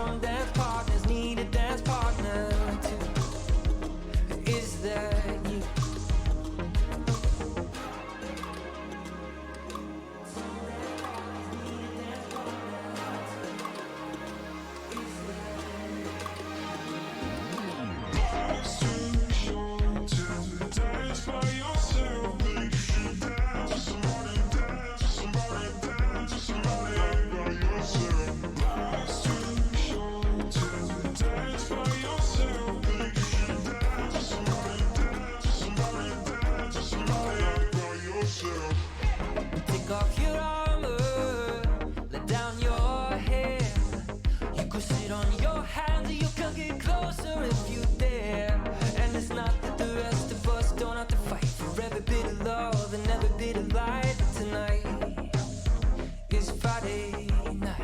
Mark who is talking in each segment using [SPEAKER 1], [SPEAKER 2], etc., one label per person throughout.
[SPEAKER 1] some dance partners need a dance partner too. Is that you? Take off your armor, let down your hair. You could sit on your hands or you could get closer if you dare. And it's not that the rest of us don't have to fight for every bit of love and every bit of light. Tonight is Friday night.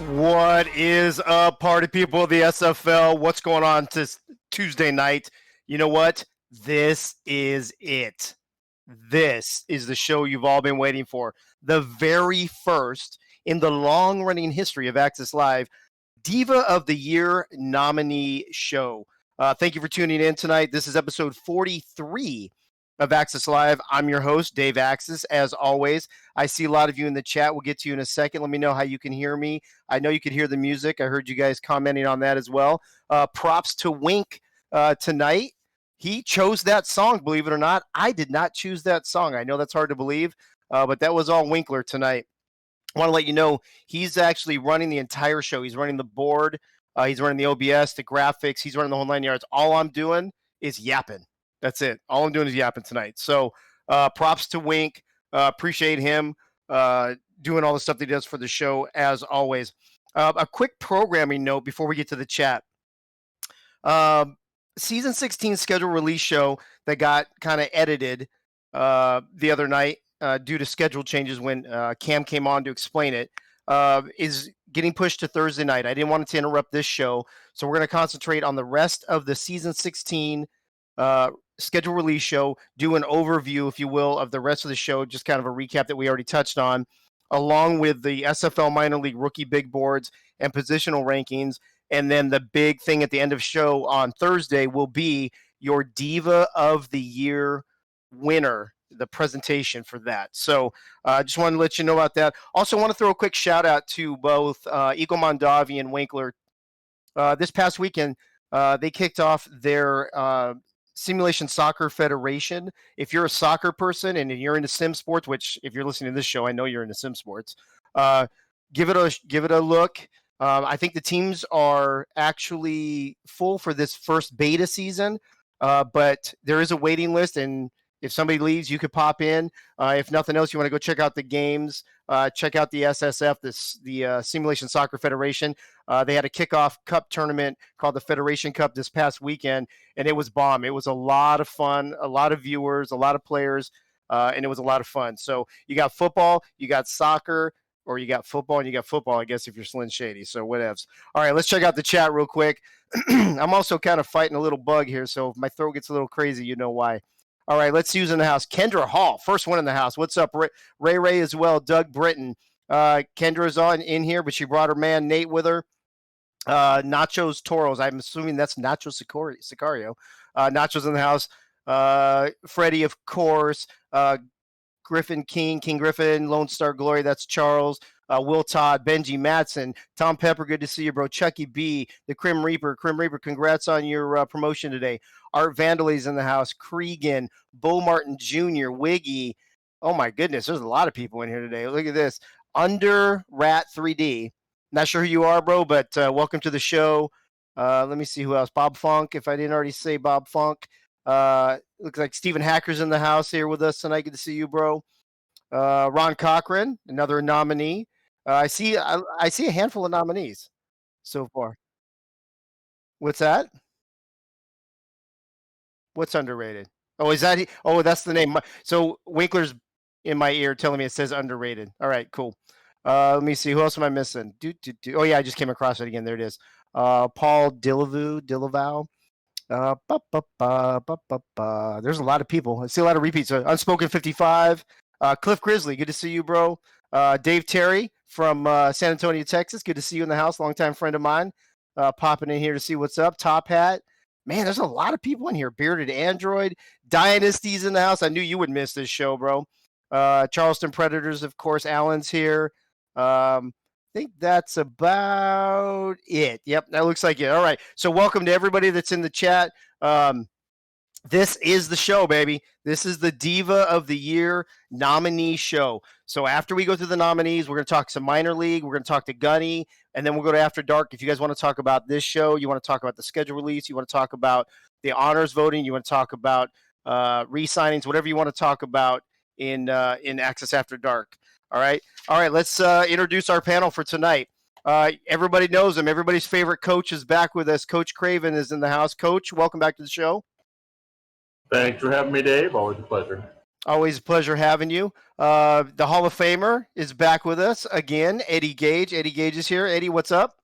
[SPEAKER 2] What is up, party people of the SFL? What's going on this Tuesday night? You know what? This is it. This is the show you've all been waiting for. The very first in the long-running history of Access Live, Diva of the Year nominee show. Thank you for tuning in tonight. This is episode 43 of Access Live. I'm your host, Dave Axis. As always, I see a lot of you in the chat. We'll get to you in a second. Let me know how you can hear me. I know you could hear the music. I heard you guys commenting on that as well. Props to Wink tonight. He chose that song, believe it or not. I did not choose that song. I know that's hard to believe, but that was all Winkler tonight. I want to let you know he's actually running the entire show. He's running the board. He's running the OBS, the graphics. He's running the whole 9 yards. All I'm doing is yapping. That's it. All I'm doing is yapping tonight. So props to Wink. Appreciate him doing all the stuff that he does for the show, as always. A quick programming note before we get to the chat. Season 16 schedule release show that got kind of edited the other night due to schedule changes when Cam came on to explain it, is getting pushed to Thursday night. I didn't want it to interrupt this show, so we're going to concentrate on the rest of the Season 16 schedule release show, do an overview, if you will, of the rest of the show, just kind of a recap that we already touched on. along with the SFL minor league rookie big boards and positional rankings. And then the big thing at the end of show on Thursday will be your Diva of the Year winner, the presentation for that. So I just wanted to let you know about that. Also want to throw a quick shout out to both Eagle Mondavi and Winkler. This past weekend, they kicked off their Simulation Soccer Federation. If you're a soccer person and you're into sim sports, which if you're listening to this show, I know you're into sim sports, give it a look. I think the teams are actually full for this first beta season, but there is a waiting list, and if somebody leaves, you could pop in. If nothing else, you want to go check out the games, check out the SSF, the Simulation Soccer Federation. They had a kickoff cup tournament called the Federation Cup this past weekend, and it was bomb. It was a lot of fun, a lot of viewers, a lot of players, and it was a lot of fun. So you got football, you got soccer, or you got football, and you got football, I guess, if you're Slim Shady. So whatevs. All right, let's check out the chat real quick. I'm also kind of fighting a little bug here, so if my throat gets a little crazy, you know why. All right, let's use in the house. Kendra Hall, first one in the house. What's up, Ray as well. Doug Britton. Kendra's in here, but she brought her man Nate with her. Nachos Toros. I'm assuming that's Nacho Sicario. Nachos in the house. Freddie, of course. Griffin King Griffin, Lone Star Glory. That's Charles. Will Todd, Benji Matson, Tom Pepper, good to see you, bro. Chucky B, the Crim Reaper, congrats on your promotion today. Art Vandalese in the house, Cregan, Bo Martin Jr., Wiggy. Oh my goodness, there's a lot of people in here today. Look at this. Under Rat 3D. Not sure who you are, bro, but welcome to the show. Let me see who else. Bob Funk, if I didn't already say Bob Funk. Looks like Stephen Hacker's in the house here with us tonight. Good to see you, bro. Ron Cochran, another nominee. I see a handful of nominees so far. What's that? What's underrated? Oh, is that? Oh, that's the name. So Winkler's in my ear telling me it says underrated. All right, cool. Let me see. Who else am I missing? Oh yeah, I just came across it again. There it is. Paul Dillavow. There's a lot of people. I see a lot of repeats. Unspoken 55. Cliff Grizzly, good to see you, bro. Dave Terry from San Antonio, Texas. Good to see you in the house. Longtime friend of mine. Popping in here to see what's up. Top Hat. Man, there's a lot of people in here. Bearded Android. Dynasty's in the house. I knew you would miss this show, bro. Charleston Predators, of course. Alan's here. I think that's about it. Yep, that looks like it. All right. So welcome to everybody that's in the chat. This is the show, baby. This is the Diva of the Year nominee show. So after we go through the nominees, we're going to talk some minor league. We're going to talk to Gunny, and then we'll go to After Dark. If you guys want to talk about this show, you want to talk about the schedule release, you want to talk about the honors voting, you want to talk about re-signings, whatever you want to talk about in Access After Dark. All right. Let's introduce our panel for tonight. Everybody knows him. Everybody's favorite coach is back with us. Coach Craven is in the house. Coach, welcome back to the show.
[SPEAKER 3] Thanks for having me, Dave. Always a pleasure.
[SPEAKER 2] Always a pleasure having you. The Hall of Famer is back with us again. Eddie Gage. Eddie Gage is here. Eddie, what's up?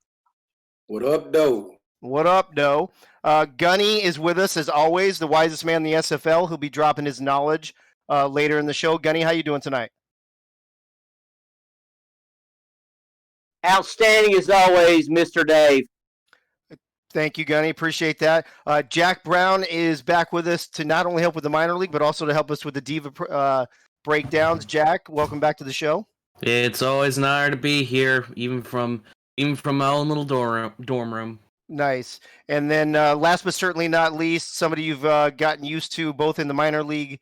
[SPEAKER 4] What up, though?
[SPEAKER 2] What up, though? Gunny is with us as always, the wisest man in the SFL. He'll be dropping his knowledge later in the show. Gunny, how you doing tonight?
[SPEAKER 5] Outstanding as always, Mr. Dave.
[SPEAKER 2] Thank you, Gunny. Appreciate that. Jack Brown is back with us to not only help with the minor league, but also to help us with the Diva breakdowns. Jack, welcome back to the show.
[SPEAKER 6] It's always an honor to be here, even from my own little dorm room.
[SPEAKER 2] Nice. And then last but certainly not least, somebody you've gotten used to both in the minor league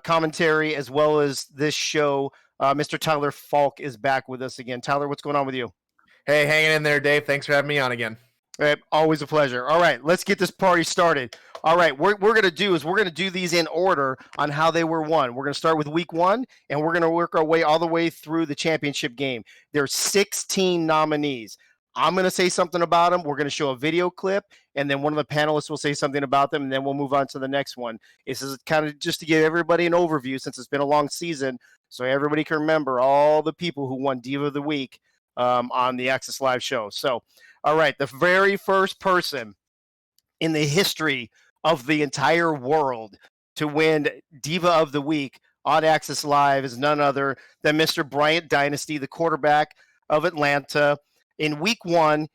[SPEAKER 2] commentary as well as this show, Mr. Tyler Falk is back with us again. Tyler, what's going on with you?
[SPEAKER 7] Hey, hanging in there, Dave. Thanks for having me on again.
[SPEAKER 2] Always a pleasure. All right, let's get this party started. All right, what we're going to do is we're going to do these in order on how they were won. We're going to start with week 1, and we're going to work our way all the way through the championship game. There's 16 nominees. I'm going to say something about them. We're going to show a video clip, and then one of the panelists will say something about them, and then we'll move on to the next one. This is kind of just to give everybody an overview since it's been a long season, so everybody can remember all the people who won Diva of the Week on the Access Live show. So, all right, the very first person in the history of the entire world to win Diva of the Week on Access Live is none other than Mr. Bryant Dynasty, the quarterback of Atlanta. In week 1,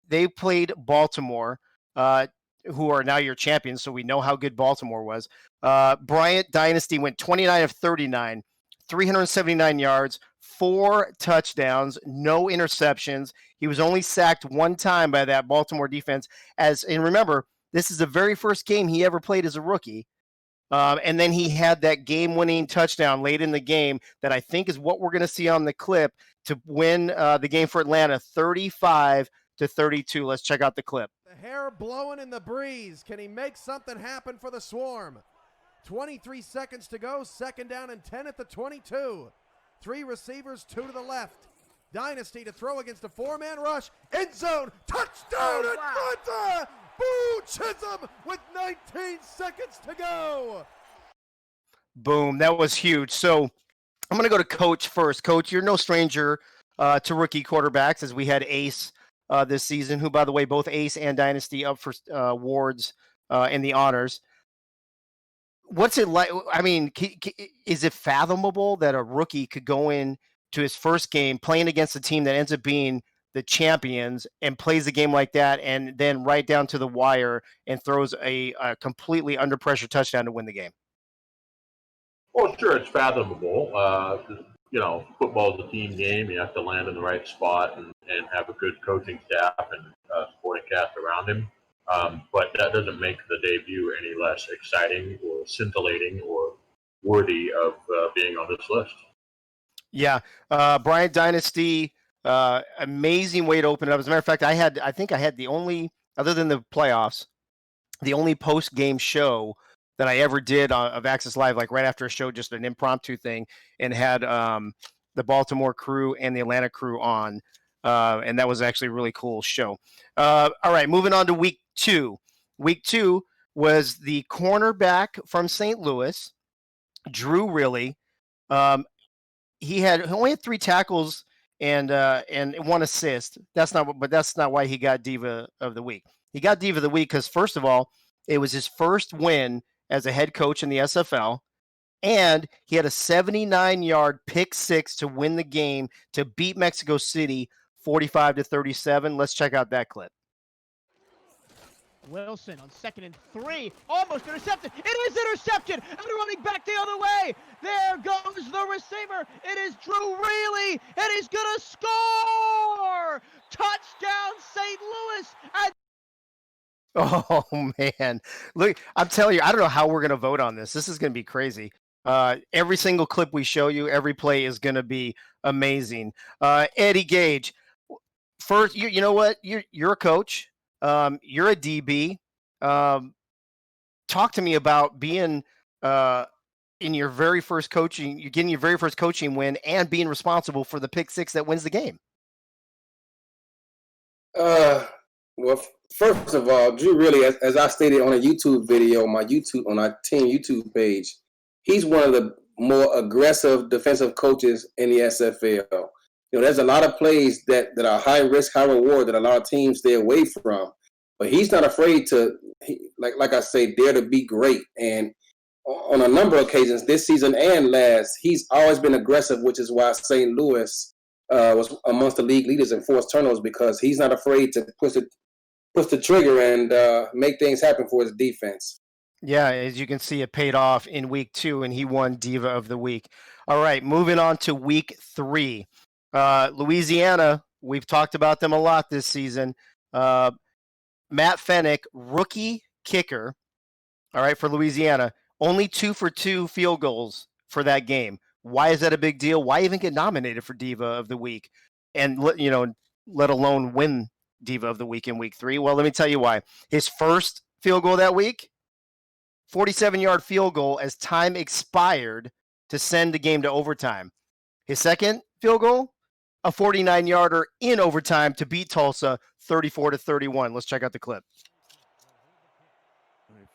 [SPEAKER 2] they played Baltimore, who are now your champions, so we know how good Baltimore was. Bryant Dynasty went 29 of 39, 379 yards, 4 touchdowns, no interceptions. He was only sacked 1 time by that Baltimore defense. And remember, this is the very first game he ever played as a rookie. And then he had that game-winning touchdown late in the game that I think is what we're going to see on the clip to win the game for Atlanta, 35-32. Let's check out the clip.
[SPEAKER 8] The hair blowing in the breeze. Can he make something happen for the Swarm? 23 seconds to go. 2nd down and 10 at the 22. 3 receivers, 2 to the left. Dynasty to throw against a 4-man rush. End zone. Touchdown Atlanta! Boo Chisholm with 19 seconds to go.
[SPEAKER 2] Boom. That was huge. So I'm going to go to Coach first. Coach, you're no stranger to rookie quarterbacks, as we had Ace this season, who, by the way, both Ace and Dynasty up for awards in the honors. What's it like? I mean, is it fathomable that a rookie could go in to his first game playing against a team that ends up being the champions and plays a game like that and then right down to the wire and throws a completely under pressure touchdown to win the game?
[SPEAKER 3] Well, sure, it's fathomable. Football is a team game. You have to land in the right spot and have a good coaching staff and supporting cast around him. But that doesn't make the debut any less exciting or scintillating or worthy of being on this list.
[SPEAKER 2] Yeah. Bryant Dynasty, amazing way to open it up. As a matter of fact, I think I had the only, other than the playoffs, the only post-game show that I ever did of Access Live, like right after a show, just an impromptu thing, and had the Baltimore crew and the Atlanta crew on. And that was actually a really cool show. All right, moving on to week 2. Week 2 was the cornerback from St. Louis, Drew Riley. He only had 3 tackles and 1 assist. That's not why he got Diva of the Week. He got Diva of the Week because, first of all, it was his first win as a head coach in the SFL, and he had a 79-yard pick 6 to win the game to beat Mexico City 45-37. Let's check out that clip.
[SPEAKER 9] Wilson on 2nd and 3, almost intercepted. It is intercepted, and running back the other way. There goes the receiver. It is Drew Riley, and he's gonna score! Touchdown, St. Louis!
[SPEAKER 2] Oh man, look! I'm telling you, I don't know how we're gonna vote on this. This is gonna be crazy. Every single clip we show you, every play is gonna be amazing. Eddie Gage, first, you know what? You're a coach. You're a DB. Talk to me about being in your very first coaching. You're getting your very first coaching win and being responsible for the pick 6 that wins the game.
[SPEAKER 4] Well, first of all, Drew Riley, as I stated on a YouTube video, on our team YouTube page, he's one of the more aggressive defensive coaches in the SFL. There's a lot of plays that are high risk, high reward that a lot of teams stay away from. But he's not afraid to, like I say, dare to be great. And on a number of occasions, this season and last, he's always been aggressive, which is why St. Louis was amongst the league leaders in forced turnovers, because he's not afraid to push the trigger and make things happen for his defense.
[SPEAKER 2] Yeah, as you can see, it paid off in week 2, and he won Diva of the Week. All right, moving on to week 3. Louisiana, we've talked about them a lot this season. Matt Fennick, rookie kicker, all right, for Louisiana, only 2 for 2 field goals for that game. Why is that a big deal? Why even get nominated for Diva of the Week and, let alone win Diva of the Week in week 3? Well, let me tell you why. His first field goal that week, 47-yard field goal as time expired to send the game to overtime. His second field goal, a 49-yarder in overtime to beat Tulsa 34-31. Let's check out the clip.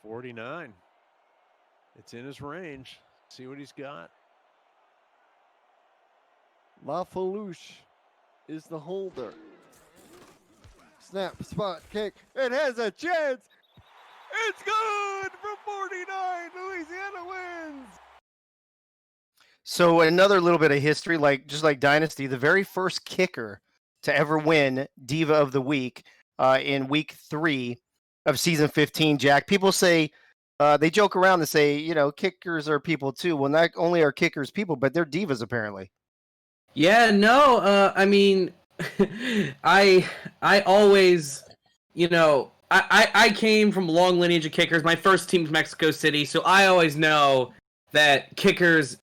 [SPEAKER 10] 49. It's in his range. See what he's got.
[SPEAKER 11] LaFalouche is the holder. Snap, spot, kick. It has a chance. It's good from 49. Louisiana wins.
[SPEAKER 2] So another little bit of history, just like Dynasty, the very first kicker to ever win Diva of the Week in week 3 of season 15, Jack. People say, they joke around and say, kickers are people too. Well, not only are kickers people, but they're divas apparently.
[SPEAKER 6] Yeah, no, I mean, I always, I came from a long lineage of kickers. My first team's Mexico City, so I always know that kickers,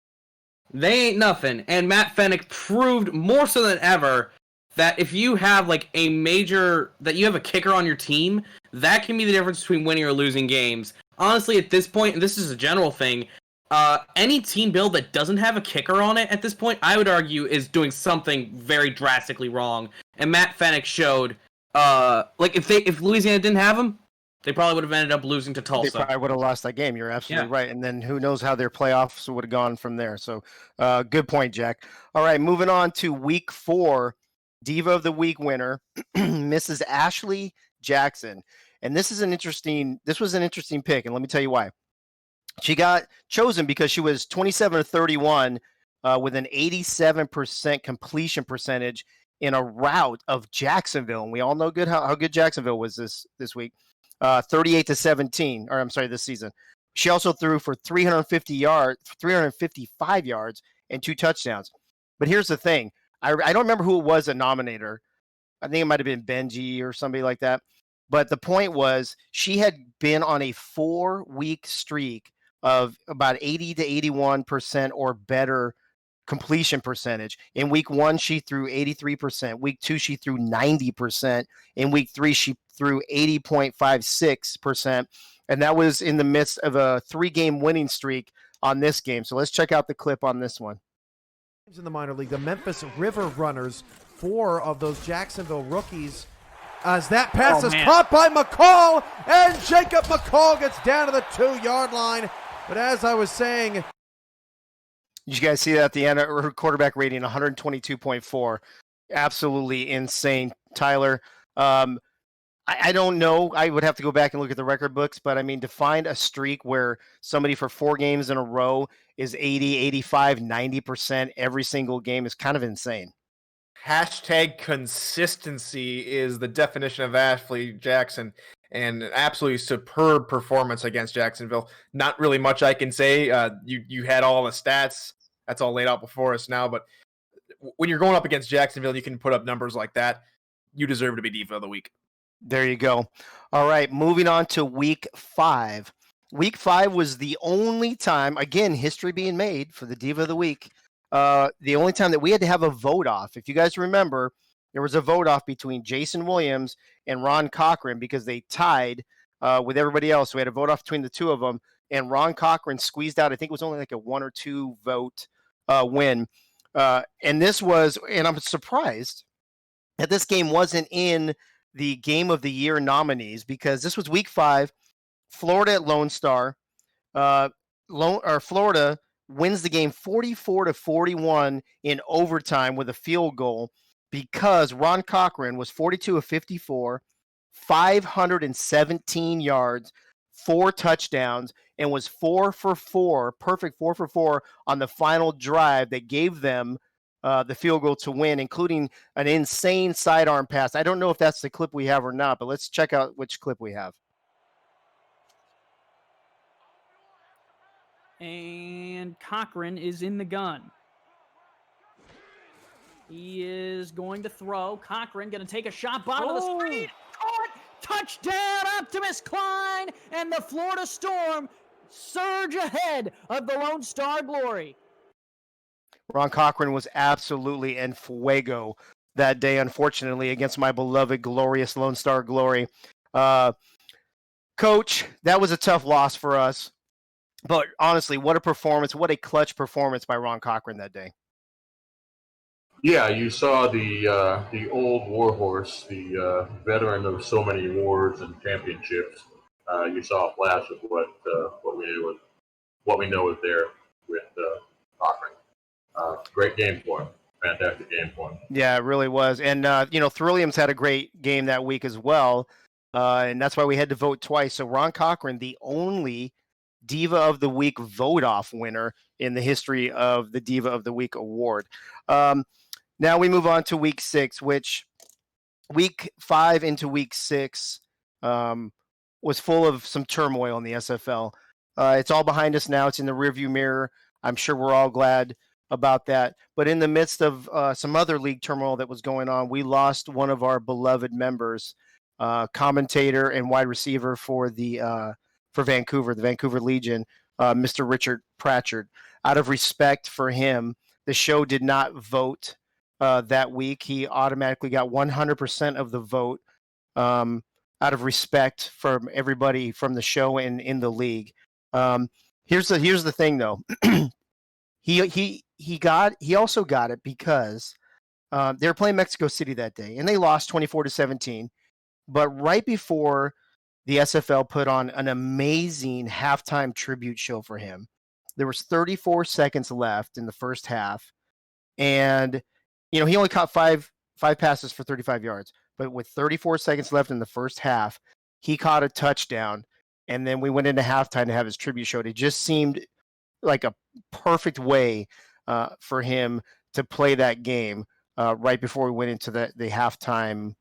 [SPEAKER 6] they ain't nothing. And Matt Fennick proved more so than ever that if you have that you have a kicker on your team, that can be the difference between winning or losing games. Honestly, at this point, and this is a general thing, any team build that doesn't have a kicker on it at this point, I would argue, is doing something very drastically wrong. And Matt Fennick showed, if Louisiana didn't have him, they probably would have ended up losing to Tulsa.
[SPEAKER 2] They probably would have lost that game. You're absolutely right. And then who knows how their playoffs would have gone from there. So good point, Jack. All right, moving on to week 4, Diva of the Week winner, Mrs. Ashley Jackson. And this was an interesting pick, and let me tell you why. She got chosen because she was 27 of 31 with an 87% completion percentage in a rout of Jacksonville. And we all know how good Jacksonville was this week. 38-17, or I'm sorry, this season. She also threw for 355 yards and 2 touchdowns. But here's the thing. I don't remember who it was that nominated her. I think it might have been Benji or somebody like that. But the point was she had been on a 4-week streak of about 80 to 81% or better completion percentage. In week 1, she threw 83%. Week 2, she threw 90%. In week 3, she threw 80.56%. And that was in the midst of a 3-game winning streak on this game. So let's check out the clip on this one.
[SPEAKER 8] In the minor league, the Memphis River Runners, 4 of those Jacksonville rookies. As that pass is caught by McCall, and Jacob McCall gets down to the 2-yard line. But as I was saying,
[SPEAKER 2] did you guys see that at the end? Her quarterback rating 122.4, absolutely insane. Tyler, I don't know. I would have to go back and look at the record books, but I mean, to find a streak where somebody for 4 games in a row is 80, 85, 90% every single game is kind of insane.
[SPEAKER 7] Hashtag consistency is the definition of Ashley Jackson, and an absolutely superb performance against Jacksonville. Not really much I can say. You had all the stats. That's all laid out before us now, but when you're going up against Jacksonville, you can put up numbers like that. You deserve to be Diva of the Week.
[SPEAKER 2] There you go. All right, moving on to week 5. Week 5 was the only time, again, history being made for the Diva of the Week, the only time that we had to have a vote-off. If you guys remember, there was a vote-off between Jason Williams and Ron Cochran because they tied with everybody else. So we had a vote-off between the two of them, and Ron Cochran squeezed out, I think it was only like a 1 or 2 vote win. And this was, and I'm surprised that this game wasn't in the Game of the Year nominees because this was week 5, Florida at Lone Star. Florida wins the game 44-41 in overtime with a field goal because Ron Cochran was 42 of 54, 517 yards, 4 touchdowns, and was 4 for 4, perfect 4 for 4 on the final drive that gave them the field goal to win, including an insane sidearm pass. I don't know if that's the clip we have or not, but let's check out which clip we have.
[SPEAKER 12] And Cochran is in the gun. He is going to throw. Cochran going to take a shot, bottom of the screen. Caught! Touchdown, Optimus Klein! And the Florida Storm surge ahead of the Lone Star Glory.
[SPEAKER 2] Ron Cochran was absolutely en fuego that day, unfortunately, against my beloved, glorious Lone Star Glory. Coach, that was a tough loss for us. But honestly, what a performance, what a clutch performance by Ron Cochran that day.
[SPEAKER 3] Yeah, you saw the old warhorse, the veteran of so many wars and championships. You saw a flash of what we know is there with Cochran. Great game for him. Fantastic game for him.
[SPEAKER 2] Yeah, it really was. And, Thrilliams had a great game that week as well. And that's why we had to vote twice. So Ron Cochran, the only Diva of the Week vote-off winner in the history of the Diva of the Week award. Now we move on to week 6, which week 5 into week 6 was full of some turmoil in the SFL. It's all behind us now. It's in the rearview mirror. I'm sure we're all glad about that. But in the midst of some other league turmoil that was going on, we lost one of our beloved members, commentator and wide receiver for Vancouver, the Vancouver Legion, Mr. Richard Pratchard. Out of respect for him, the show did not vote that week. He automatically got 100% of the vote out of respect from everybody from the show and in the league. Here's the thing, though. He also got it because they were playing Mexico City that day, and they lost 24-17. But right before the SFL put on an amazing halftime tribute show for him, there was 34 seconds left in the first half, and he only caught five passes for 35 yards. But with 34 seconds left in the first half, he caught a touchdown, and then we went into halftime to have his tribute show. It just seemed like a perfect way for him to play that game right before we went into the halftime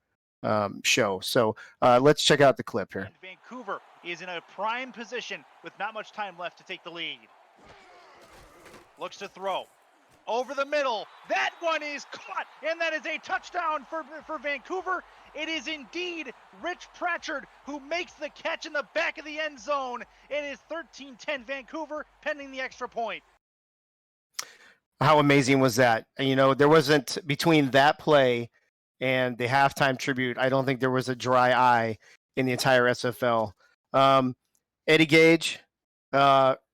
[SPEAKER 2] show. So let's check out the clip here.
[SPEAKER 13] Vancouver is in a prime position with not much time left to take the lead. Looks to throw. Over the middle. That one is caught, and that is a touchdown for Vancouver. It is indeed Rich Pratchard who makes the catch in the back of the end zone. It is 13-10 Vancouver, pending the extra point.
[SPEAKER 2] How amazing was that? There wasn't, between that play and the halftime tribute, I don't think there was a dry eye in the entire SFL. Eddie Gage,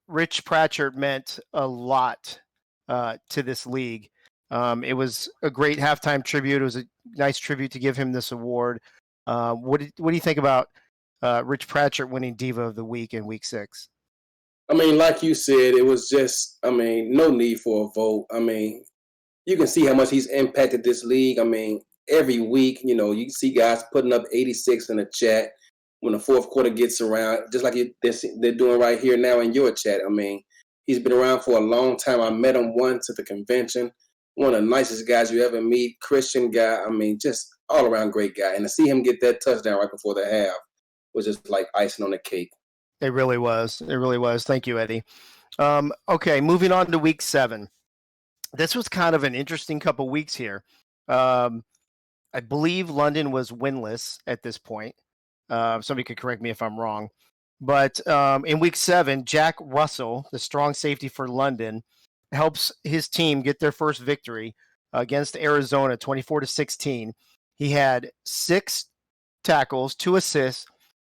[SPEAKER 2] Rich Pratchard meant a lot to this league. It was a great halftime tribute. It was a nice tribute to give him this award. What do you think about Rich Pratchard winning Diva of the Week in week 6?
[SPEAKER 4] I mean, like you said, it was just, no need for a vote. You can see how much he's impacted this league. Every week, you see guys putting up 86 in the chat when the fourth quarter gets around, just like they're doing right here now in your chat. He's been around for a long time. I met him once at the convention. One of the nicest guys you ever meet, Christian guy. Just all around great guy. And to see him get that touchdown right before the half was just like icing on the cake.
[SPEAKER 2] It really was. It really was. Thank you, Eddie. Okay, moving on to week 7. This was kind of an interesting couple weeks here. I believe London was winless at this point. Somebody could correct me if I'm wrong. But in week 7, Jack Russell, the strong safety for London, helps his team get their first victory against Arizona, 24-16. He had 6 tackles, 2 assists,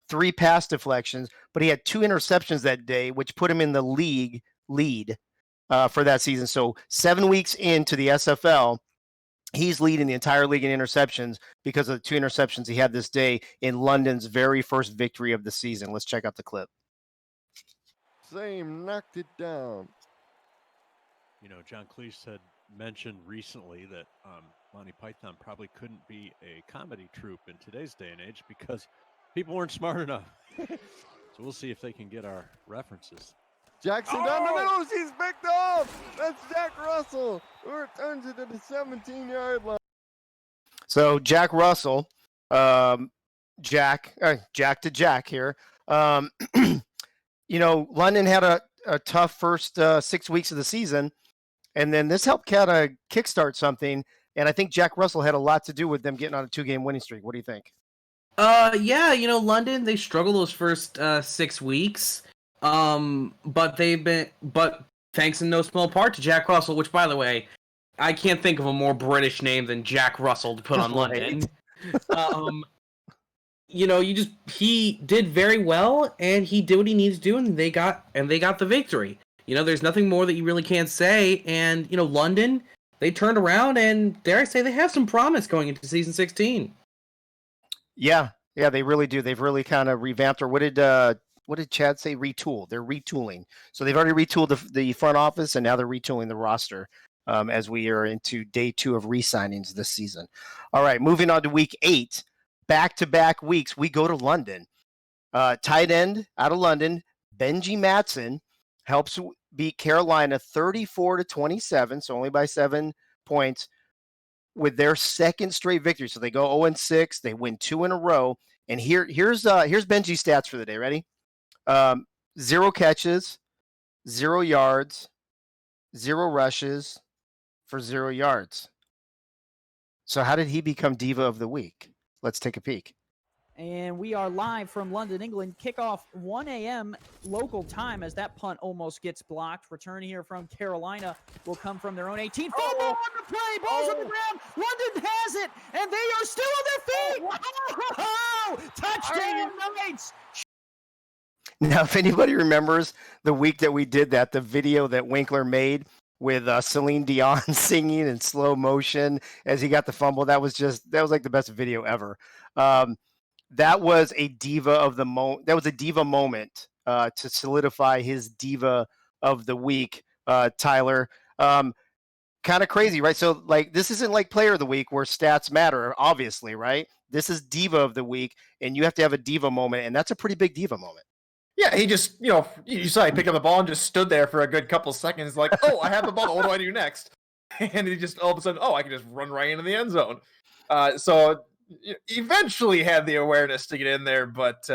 [SPEAKER 2] 3 pass deflections, but he had 2 interceptions that day, which put him in the league lead for that season. So 7 weeks into the SFL, he's leading the entire league in interceptions because of the 2 interceptions he had this day in London's very first victory of the season. Let's check out the clip.
[SPEAKER 11] Same knocked it down.
[SPEAKER 10] John Cleese had mentioned recently that Monty Python probably couldn't be a comedy troupe in today's day and age because people weren't smart enough. So we'll see if they can get our references.
[SPEAKER 11] Jackson down the nose. He's picked off. That's Jack Russell, who returns it to the 17-yard line.
[SPEAKER 2] So Jack Russell, Jack to Jack here. London had a tough first 6 weeks of the season, and then this helped kind of kickstart something. And I think Jack Russell had a lot to do with them getting on a 2-game winning streak. What do you think?
[SPEAKER 6] Yeah, London, they struggled those first 6 weeks. But thanks in no small part to Jack Russell, which, by the way, I can't think of a more British name than Jack Russell to put on London. He did very well, and he did what he needs to do, and they got the victory. There's nothing more that you really can't say. And London, they turned around, and dare I say, they have some promise going into season 16.
[SPEAKER 2] Yeah, they really do. They've really kind of revamped. Or what did Chad say? Retool. They're retooling. So they've already retooled the front office, and now they're retooling the roster as we are into day 2 of re-signings this season. All right, moving on to week 8. Back-to-back weeks, we go to London. Tight end out of London, Benji Matson helps beat Carolina 34-27, so only by 7 points, with their second straight victory. So they go 0-6. They win 2 in a row. And here's Benji's stats for the day. Ready? 0 catches, 0 yards, 0 rushes for 0 yards. So how did he become Diva of the Week? Let's take a peek.
[SPEAKER 12] And we are live from London, England. Kickoff 1 a.m. local time as that punt almost gets blocked. Return here from Carolina will come from their own 18. Fumble on the play. Ball's on the ground. London has it, and they are still on their feet. Touchdown Knights.
[SPEAKER 2] Now, if anybody remembers the week that we did that, the video that Winkler made with Celine Dion singing in slow motion as he got the fumble, that was like the best video ever. That was a Diva of the moment. That was a Diva moment to solidify his Diva of the Week, Tyler. Kind of crazy, right? So, like, this isn't like Player of the Week where stats matter, obviously, right? This is Diva of the Week, and you have to have a Diva moment, and that's a pretty big Diva moment.
[SPEAKER 7] Yeah, he just, you saw he picked up the ball and just stood there for a good couple seconds like, oh, I have the ball. What do I do next? And he just all of a sudden, I can just run right into the end zone. So eventually had the awareness to get in there, but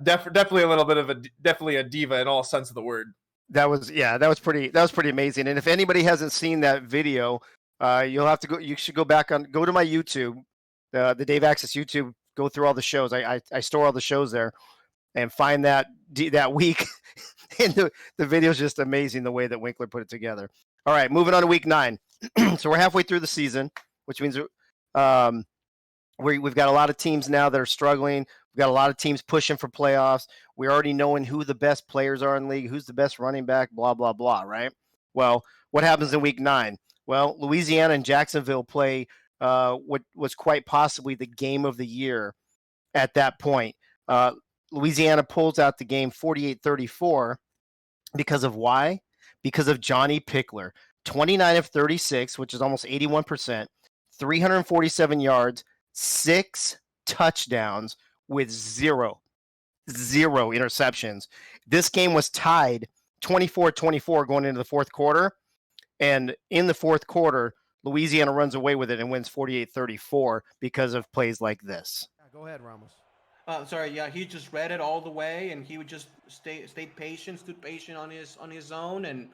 [SPEAKER 7] definitely a little bit of definitely a diva in all sense of the word.
[SPEAKER 2] That was pretty amazing. And if anybody hasn't seen that video, you'll have to go. You should go to my YouTube, the Dave Access YouTube. Go through all the shows. I store all the shows there, and find that week. And the video is just amazing the way that Winkler put it together. All right, moving on to week 9. So we're halfway through the season, which means we've got a lot of teams now that are struggling. We've got a lot of teams pushing for playoffs. We're already knowing who the best players are in the league, who's the best running back, blah, blah, blah, right? Well, what happens in week 9? Well, Louisiana and Jacksonville play what was quite possibly the game of the year at that point. Louisiana pulls out the game 48-34 because of why? Because of Johnny Pickler. 29 of 36, which is almost 81%, 347 yards, 6 touchdowns with zero interceptions. This game was tied 24-24 going into the fourth quarter. And in the fourth quarter, Louisiana runs away with it and wins 48-34 because of plays like this.
[SPEAKER 8] Go ahead, Ramos.
[SPEAKER 14] He just read it all the way, and he would just stood patient on his own, and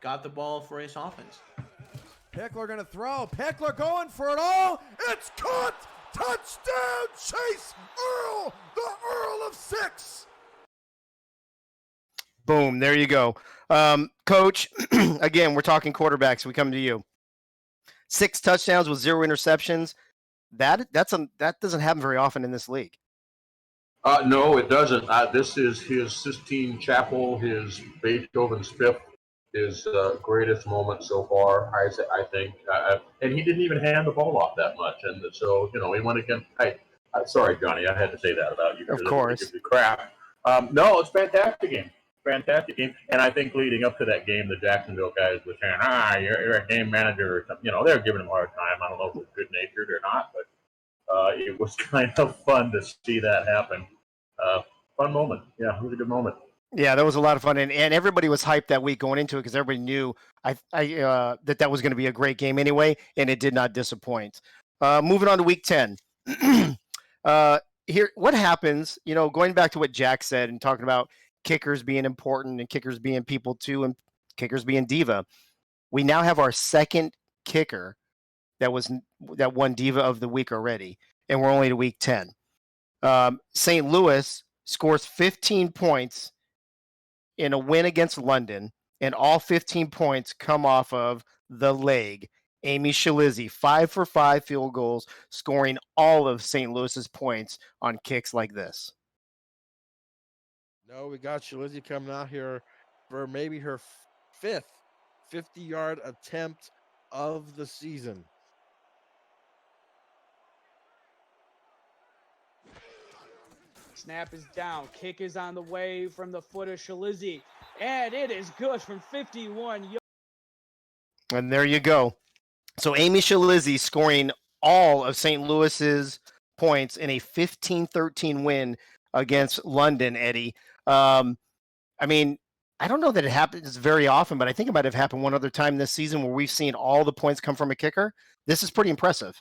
[SPEAKER 14] got the ball for his offense.
[SPEAKER 8] Pickler going to throw. Pickler going for it all. It's caught. Touchdown, Chase Earl, the Earl of 6.
[SPEAKER 2] Boom, there you go. Coach, again, we're talking quarterbacks. We come to you. 6 touchdowns with 0 interceptions. That doesn't happen very often in this league.
[SPEAKER 3] No, it doesn't. This is his Sistine Chapel, his Beethoven's Fifth, his greatest moment so far, I think. And he didn't even hand the ball off that much. And so, he went against. Sorry, Johnny, I had to say that about you.
[SPEAKER 2] Of course.
[SPEAKER 3] Give you crap. No, it's a fantastic game. Fantastic game. And I think leading up to that game, the Jacksonville guys were saying, you're a game manager or something. They were giving him a hard time. I don't know if it was good-natured or not, but it was kind of fun to see that happen. Fun moment. Yeah, it was a good moment.
[SPEAKER 2] Yeah, that was a lot of fun. And everybody was hyped that week going into it because everybody knew that was going to be a great game anyway, and it did not disappoint. Moving on to week 10. Here, what happens, going back to what Jack said and talking about kickers being important and kickers being people too and kickers being diva. We now have our second kicker that won Diva of the Week already, and we're only to week 10. St. Louis scores 15 points in a win against London, and all 15 points come off of the leg. Amy Shalizzi, 5 for 5 field goals, scoring all of St. Louis's points on kicks like this.
[SPEAKER 11] No, we got Shalizzi coming out here for maybe her 5th 50-yard attempt of the season.
[SPEAKER 15] Snap is down. Kick is on the way from the foot of Shalizzi. And it is good from 51 yards.
[SPEAKER 2] And there you go. So Amy Shalizzi scoring all of St. Louis's points in a 15-13 win against London, Eddie. I mean, I don't know that it happens very often, but I think it might have happened one other time this season where we've seen all the points come from a kicker. This is pretty impressive.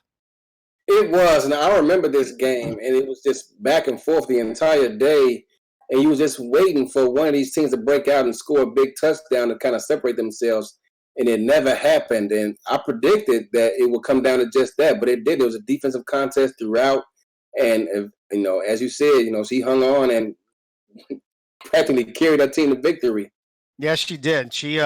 [SPEAKER 4] It was, and I remember this game, and it was just back and forth the entire day, and you was just waiting for one of these teams to break out and score a big touchdown to kind of separate themselves, and it never happened. And I predicted that it would come down to just that, but it did. It was a defensive contest throughout, and as you said, she hung on and practically carried her team to victory.
[SPEAKER 2] Yes, she did. She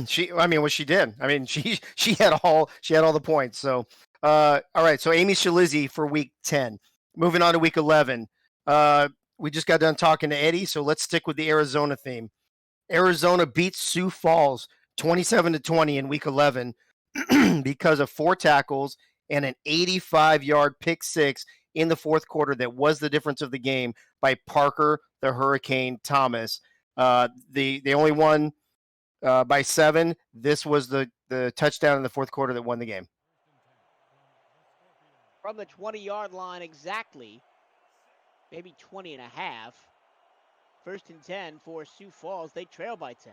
[SPEAKER 2] she did. I mean, she had all the points. So all right, so Amy Shalizzi for week 10. Moving on to week 11. We just got done talking to Eddie, so let's stick with the Arizona theme. Arizona beats Sioux Falls 27-20 in week 11 because of 4 tackles and an 85-yard pick six in the fourth quarter that was the difference of the game by Parker the Hurricane Thomas. They only won by 7. This was the touchdown in the fourth quarter that won the game.
[SPEAKER 9] From the 20-yard line exactly, maybe 20 and a half. 1st and 10 for Sioux Falls. They trail by 10.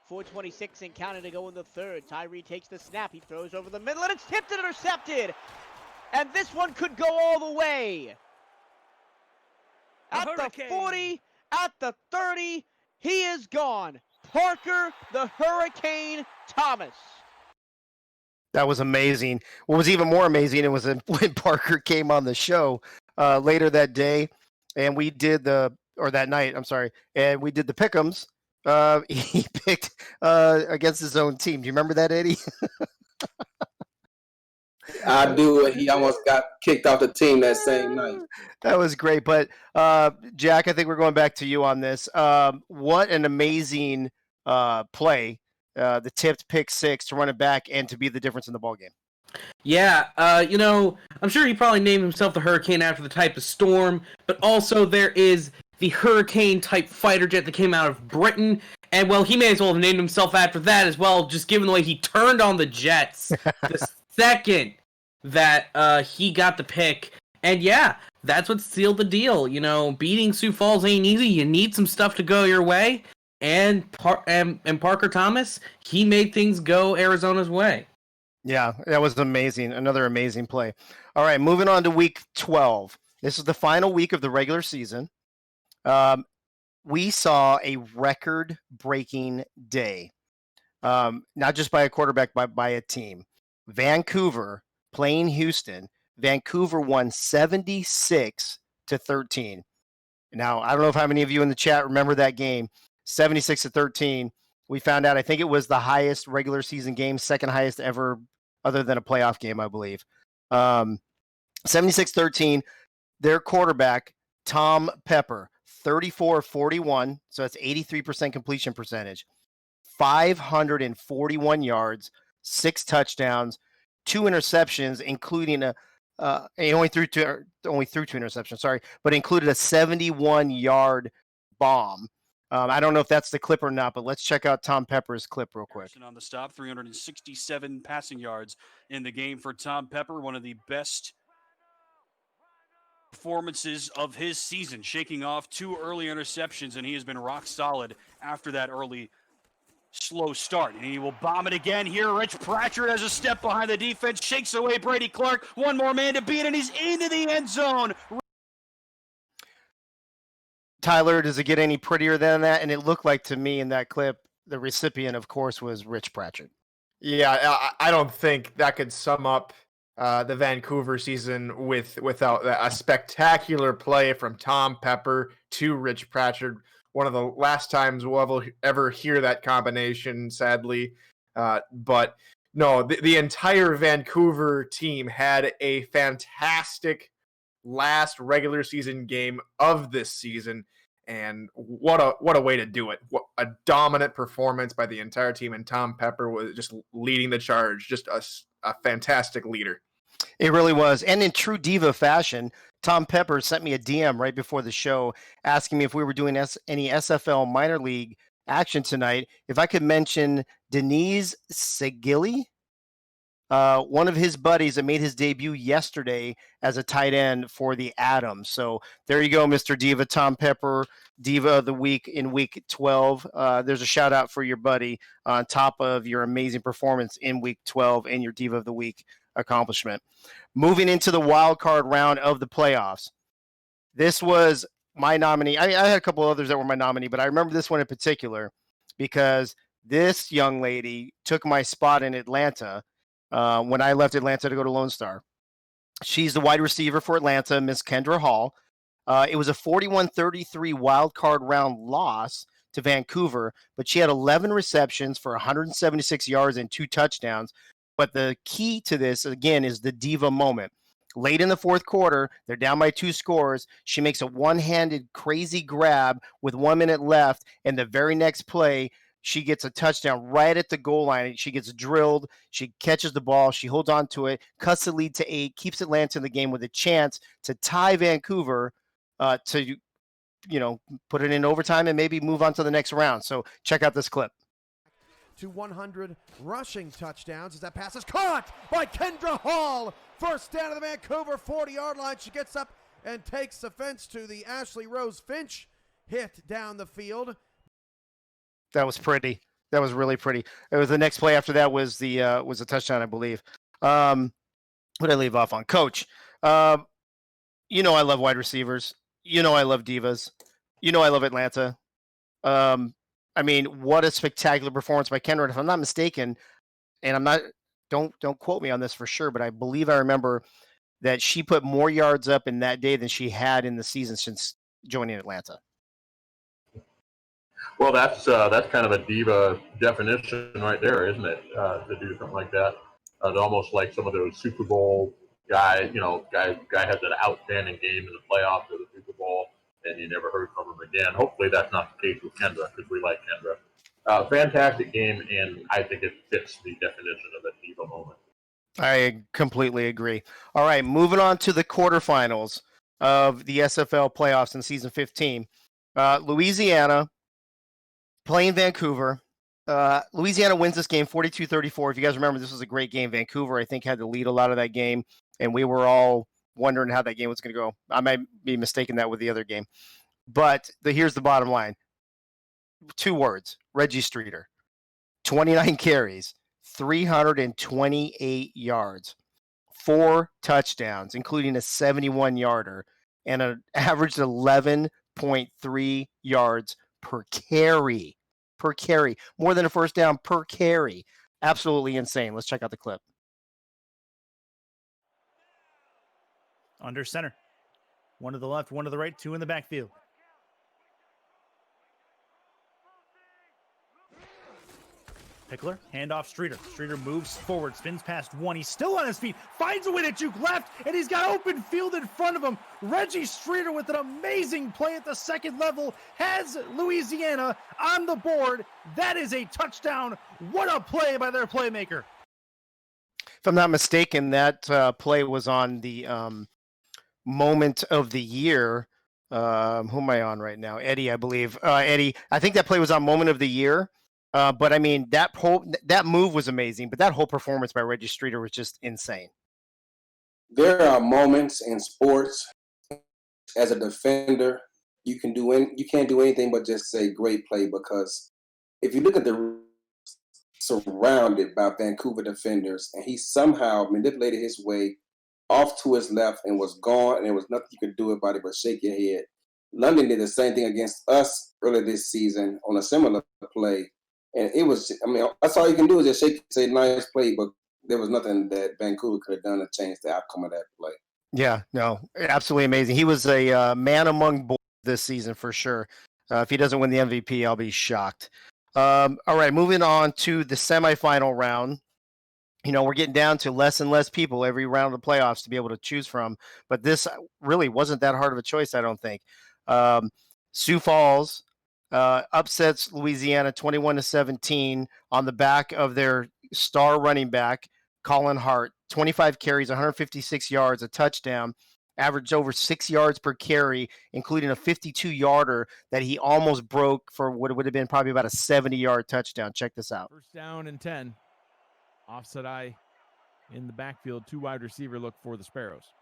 [SPEAKER 9] 4:26 and counting to go in the third. Tyree takes the snap. He throws over the middle, and it's tipped and intercepted. And this one could go all the way. At the 40, at the 30, he is gone. Parker the Hurricane Thomas.
[SPEAKER 2] That was amazing. What was even more amazing, it was when Parker came on the show later that day, and we did that night, I'm sorry, and we did the pick'ems. He picked against his own team. Do you remember that, Eddie?
[SPEAKER 4] I do. He almost got kicked off the team that same night.
[SPEAKER 2] That was great. But Jack, I think we're going back to you on this. What an amazing play. The tipped pick six to run it back and to be the difference in the ball game.
[SPEAKER 6] Yeah, I'm sure he probably named himself the Hurricane after the type of storm, but also there is the Hurricane-type fighter jet that came out of Britain, and, well, he may as well have named himself after that as well, just given the way he turned on the Jets the second that he got the pick. And, yeah, that's what sealed the deal. Beating Sioux Falls ain't easy. You need some stuff to go your way. And Parker Thomas, he made things go Arizona's way.
[SPEAKER 2] Yeah, that was amazing. Another amazing play. All right, moving on to week 12. This is the final week of the regular season. We saw a record-breaking day, not just by a quarterback, but by a team. Vancouver playing Houston. Vancouver won 76-13. Now, I don't know if how many of you in the chat remember that game. 76-13. We found out, I think it was the highest regular season game, second highest ever, other than a playoff game, I believe. 76-13. Their quarterback, Tom Pepper, 34-41. So that's 83% completion percentage. 541 yards, 6 touchdowns, 2 interceptions, including he only threw two interceptions, sorry, but included a 71-yard bomb. I don't know if that's the clip or not, but let's check out Tom Pepper's clip real quick.
[SPEAKER 16] On the stop, 367 passing yards in the game for Tom Pepper, one of the best performances of his season, shaking off 2 early interceptions, and he has been rock solid after that early slow start. And he will bomb it again here. Rich Pratchard has a step behind the defense, shakes away Brady Clark. One more man to beat, and he's into the end zone.
[SPEAKER 2] Tyler, does it get any prettier than that? And it looked like to me in that clip, the recipient, of course, was Rich Pratchard.
[SPEAKER 7] Yeah, I don't think that could sum up the Vancouver season without a spectacular play from Tom Pepper to Rich Pratchard. One of the last times we'll ever hear that combination, sadly. But no, the entire Vancouver team had a fantastic last regular season game of this season, and what a way to do it. What a dominant performance by the entire team, and Tom Pepper was just leading the charge. Just a fantastic leader.
[SPEAKER 2] It really was. And in true Diva fashion, Tom Pepper sent me a DM right before the show asking me if we were doing any SFL minor league action tonight, if I could mention Denise Segili. one of his buddies that made his debut yesterday as a tight end for the Adams. So there you go, Mr. Diva. Tom Pepper, Diva of the Week in Week 12. There's a shout out for your buddy on top of your amazing performance in Week 12 and your Diva of the Week accomplishment. Moving into the wild card round of the playoffs. This was my nominee. I had a couple others that were my nominee, but I remember this one in particular because this young lady took my spot in Atlanta when I left Atlanta to go to Lone Star. She's the wide receiver for Atlanta, Miss Kendra Hall. It was a 41-33 wild card round loss to Vancouver, but she had 11 receptions for 176 yards and 2 touchdowns. But the key to this, again, is the diva moment. Late in the fourth quarter, they're down by 2 scores. She makes a one-handed crazy grab with 1 minute left, and the very next play, she gets a touchdown right at the goal line. She gets drilled. She catches the ball. She holds on to it, cuts the lead to 8, keeps Atlanta in the game with a chance to tie Vancouver to, put it in overtime and maybe move on to the next round. So check out this clip.
[SPEAKER 8] To 100 rushing touchdowns as that pass is caught by Kendra Hall. First down to the Vancouver 40-yard line. She gets up and takes offense to the Ashley Rose Finch hit down the field.
[SPEAKER 2] That was pretty. That was really pretty. It was the next play after that was a touchdown, I believe. What did I leave off on? Coach, I love wide receivers. I love divas. I love Atlanta. What a spectacular performance by Kendra. If I'm not mistaken, and don't quote me on this for sure, but I believe I remember that she put more yards up in that day than she had in the season since joining Atlanta.
[SPEAKER 3] Well, that's kind of a diva definition right there, isn't it? To do something like that, it's almost like some of those Super Bowl guys. Guy has an outstanding game in the playoffs or the Super Bowl, and you never heard from him again. Hopefully, that's not the case with Kendra because we like Kendra. Fantastic game, and I think it fits the definition of a diva moment.
[SPEAKER 2] I completely agree. All right, moving on to the quarterfinals of the SFL playoffs in season 15. Louisiana playing Vancouver. Louisiana wins this game 42-34. If you guys remember, this was a great game. Vancouver, I think, had to lead a lot of that game, and we were all wondering how that game was going to go. I might be mistaking that with the other game. But here's the bottom line. 2 words, Reggie Streeter. 29 carries, 328 yards, 4 touchdowns, including a 71-yarder, and an average 11.3 yards per carry. More than a first down per carry. Absolutely insane. Let's check out the clip.
[SPEAKER 17] Under center. 1 to the left, 1 to the right, 2 in the backfield. Pickler, handoff Streeter. Streeter moves forward, spins past 1. He's still on his feet, finds a way to juke left, and he's got open field in front of him. Reggie Streeter with an amazing play at the second level has Louisiana on the board. That is a touchdown. What a play by their playmaker.
[SPEAKER 2] If I'm not mistaken, that play was on the moment of the year. Who am I on right now? Eddie, I believe. Eddie, I think that play was on moment of the year. But I mean, that move was amazing, but that whole performance by Reggie Streeter was just insane.
[SPEAKER 4] There are moments in sports as a defender, you can't do anything but just say great play, because if you look at the surrounded by Vancouver defenders, and he somehow manipulated his way off to his left and was gone, and there was nothing you could do about it but shake your head. London did the same thing against us earlier this season on a similar play. And it was, that's all you can do is just shake, say nice play, but there was nothing that Vancouver could have done to change the outcome of that play.
[SPEAKER 2] Yeah, no, absolutely amazing. He was a man among boys this season for sure. If he doesn't win the MVP, I'll be shocked. All right, moving on to the semifinal round. We're getting down to less and less people every round of the playoffs to be able to choose from, but this really wasn't that hard of a choice, I don't think. Sioux Falls upsets Louisiana 21-17 on the back of their star running back, Colin Hart. 25 carries, 156 yards, a touchdown, averaged over 6 yards per carry, including a 52-yarder that he almost broke for what would have been probably about a 70-yard touchdown. Check this out.
[SPEAKER 18] First down and 10. Offset eye in the backfield, 2 wide receiver look for the Sparrows.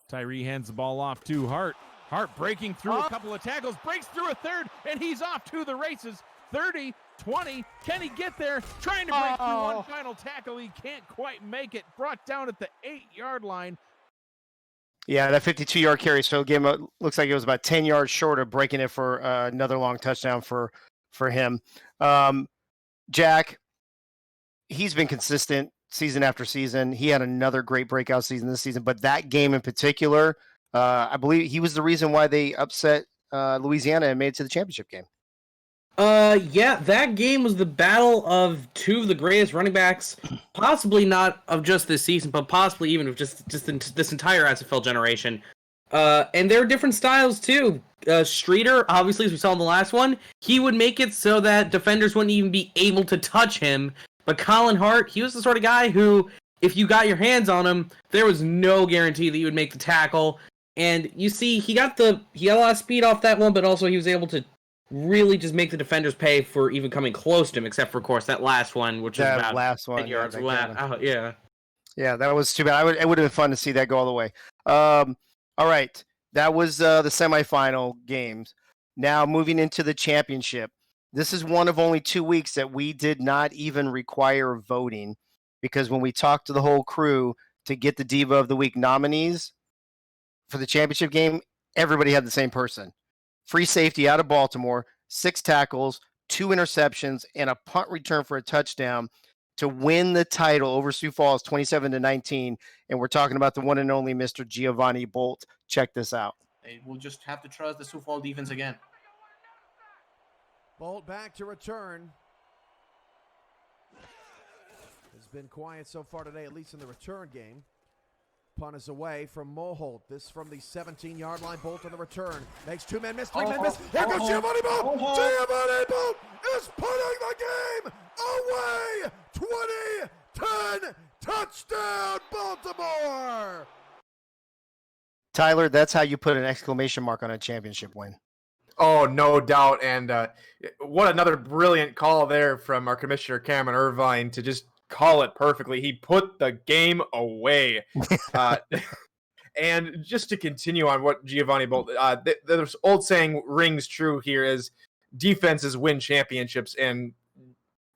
[SPEAKER 18] Tyree hands the ball off to Hart. Hart breaking through a couple of tackles, breaks through a third, and he's off to the races. 30, 20, can he get there? Trying to break through one final tackle. He can't quite make it. Brought down at the 8-yard line.
[SPEAKER 2] Yeah, that 52-yard carry. So game looks like it was about 10 yards short of breaking it for another long touchdown for him. Jack, he's been consistent season after season. He had another great breakout season this season, but that game in particular, I believe he was the reason why they upset Louisiana and made it to the championship game.
[SPEAKER 6] Yeah, that game was the battle of 2 of the greatest running backs, possibly not of just this season, but possibly even of just this entire SFL generation. And there are different styles too. Streeter, obviously, as we saw in the last one, he would make it so that defenders wouldn't even be able to touch him. But Colin Hart, he was the sort of guy who, if you got your hands on him, there was no guarantee that you would make the tackle. And you see, he got a lot of speed off that one, but also he was able to really just make the defenders pay for even coming close to him, except for, of course, that last one, which was about
[SPEAKER 2] last one,
[SPEAKER 6] 10 yards.
[SPEAKER 2] yeah, that was too bad. It would have been fun to see that go all the way. All right, that was the semifinal games. Now moving into the championship. This is one of only 2 weeks that we did not even require voting, because when we talked to the whole crew to get the Diva of the Week nominees for the championship game, everybody had the same person. Free safety out of Baltimore, 6 tackles, 2 interceptions, and a punt return for a touchdown to win the title over Sioux Falls 27-19. And we're talking about the one and only Mr. Giovanni Bolt. Check this out.
[SPEAKER 14] We'll just have to trust the Sioux Falls defense again.
[SPEAKER 8] Bolt back to return. It's been quiet so far today, at least in the return game. Punt is away from Moholt. This from the 17-yard line. Bolt on the return. Makes 2 men miss, 3 men miss. Here goes Giovanni Bolt. Giovanni Bolt is putting the game away. 20-10 touchdown Baltimore.
[SPEAKER 2] Tyler, that's how you put an exclamation mark on a championship win.
[SPEAKER 7] Oh, no doubt. And what another brilliant call there from our commissioner, Cameron Irvine, to just call it perfectly. He put the game away. And just to continue on what Giovanni Bolt, the old saying rings true here is defenses win championships. And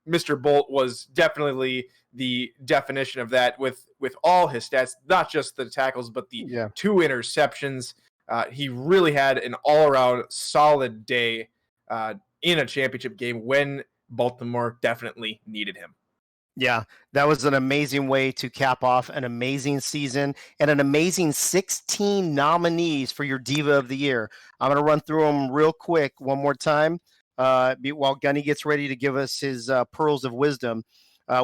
[SPEAKER 7] Mr. Bolt was definitely the definition of that with all his stats, not just the tackles, but the 2 interceptions. He really had an all-around solid day in a championship game when Baltimore definitely needed him.
[SPEAKER 2] Yeah, that was an amazing way to cap off an amazing season and an amazing 16 nominees for your Diva of the Year. I'm going to run through them real quick one more time while Gunny gets ready to give us his pearls of wisdom.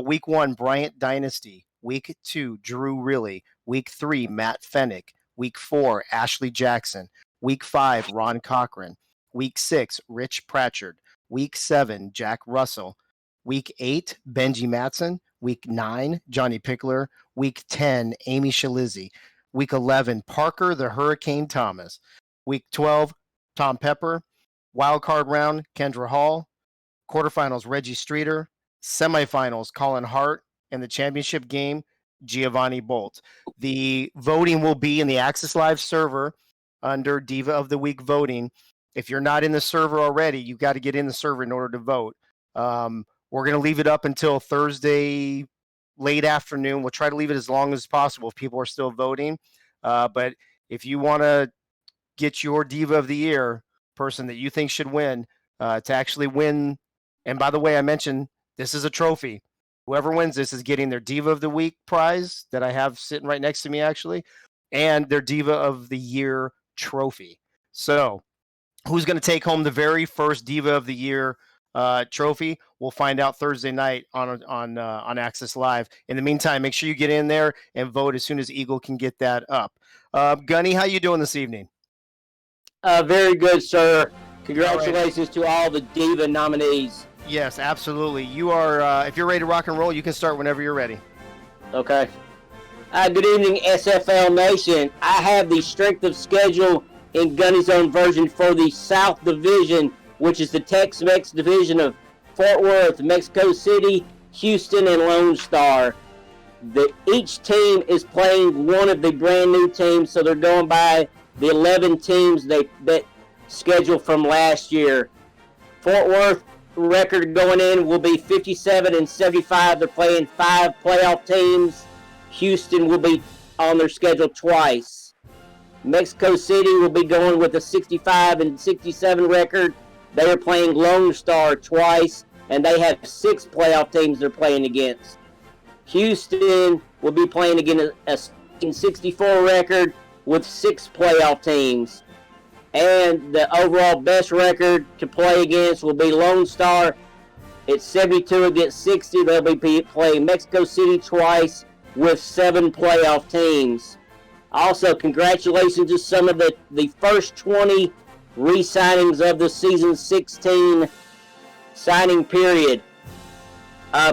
[SPEAKER 2] Week 1, Bryant Dynasty. Week 2, Drew Riley. Week 3, Matt Fennick. Week 4, Ashley Jackson. Week 5, Ron Cochran. Week 6, Rich Pratchard. Week 7, Jack Russell. Week 8, Benji Matson. Week 9, Johnny Pickler. Week 10, Amy Shalizzi. Week 11, Parker the Hurricane Thomas. Week 12, Tom Pepper. Wild card round, Kendra Hall. Quarterfinals, Reggie Streeter. Semifinals, Colin Hart. And the championship game, Giovanni Bolt. The voting will be in the Access Live server under Diva of the Week voting. If you're not in the server already, you've got to get in the server in order to vote. We're going to leave it up until Thursday late afternoon. We'll try to leave it as long as possible if people are still voting. But if you want to get your Diva of the Year person that you think should win, to actually win, and by the way, I mentioned this is a trophy. Whoever wins this is getting their Diva of the Week prize that I have sitting right next to me, actually, and their Diva of the Year trophy. So who's going to take home the very first Diva of the Year trophy? We'll find out Thursday night on Access Live. In the meantime, make sure you get in there and vote as soon as Eagle can get that up. Gunny, how you doing this evening?
[SPEAKER 5] Very good, sir. Congratulations to all the Diva nominees.
[SPEAKER 2] Yes, absolutely. You are. If you're ready to rock and roll, you can start whenever you're ready.
[SPEAKER 5] Okay. Good evening, SFL Nation. I have the strength of schedule in Gunny's own version for the South Division, which is the Tex-Mex division of Fort Worth, Mexico City, Houston and Lone Star. Each team is playing one of the brand new teams, so they're going by the 11 teams that scheduled from last year. Fort Worth record going in will be 57-75. They're playing 5 playoff teams. Houston will be on their schedule twice. Mexico City will be going with a 65-67 record. They are playing Lone Star twice, and they have 6 playoff teams they're playing against. Houston will be playing against a 64 record with 6 playoff teams. And the overall best record to play against will be Lone Star. It's 72 against 60. They'll be playing Mexico City twice with 7 playoff teams. Also, congratulations to some of the first 20 re-signings of the season 16 signing period.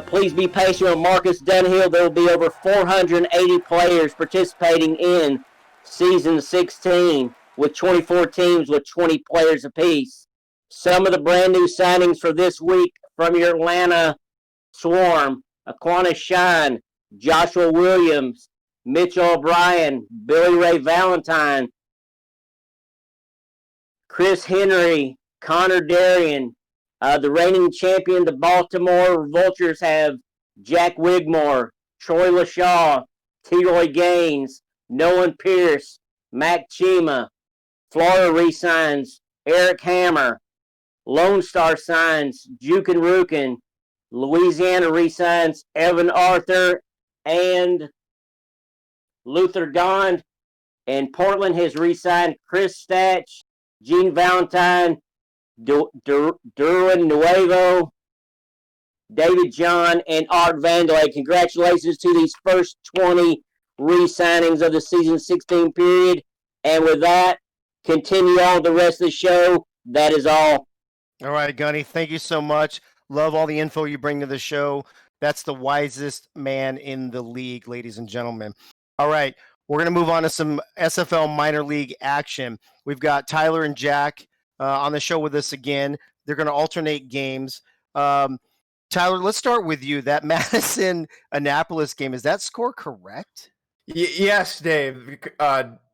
[SPEAKER 5] Please be patient with Marcus Dunhill. There will be over 480 players participating in season 16 with 24 teams with 20 players apiece. Some of the brand new signings for this week from your Atlanta Swarm: Aquana Shine, Joshua Williams, Mitchell O'Brien, Billy Ray Valentine, Chris Henry, Connor Darien. The reigning champion, the Baltimore Vultures, have Jack Wigmore, Troy LaShaw, T-Roy Gaines, Nolan Pierce, Mac Chima. Florida re-signs Eric Hammer. Lone Star signs Jukin Rukin. Louisiana re-signs Evan Arthur and Luther Gond. And Portland has re-signed Chris Statch, Gene Valentine, Derwin Nuevo, David John, and Art Vandalay. Congratulations to these first 20 re-signings of the season 16 period. And with that, continue on the rest of the show. That is all.
[SPEAKER 2] All right, Gunny, thank you so much. Love all the info you bring to the show. That's the wisest man in the league, ladies and gentlemen. All right, we're going to move on to some SFL minor league action. We've got Tyler and Jack on the show with us again. They're going to alternate games. Tyler, let's start with you. That Madison-Annapolis game, is that score correct?
[SPEAKER 7] Yes, Dave.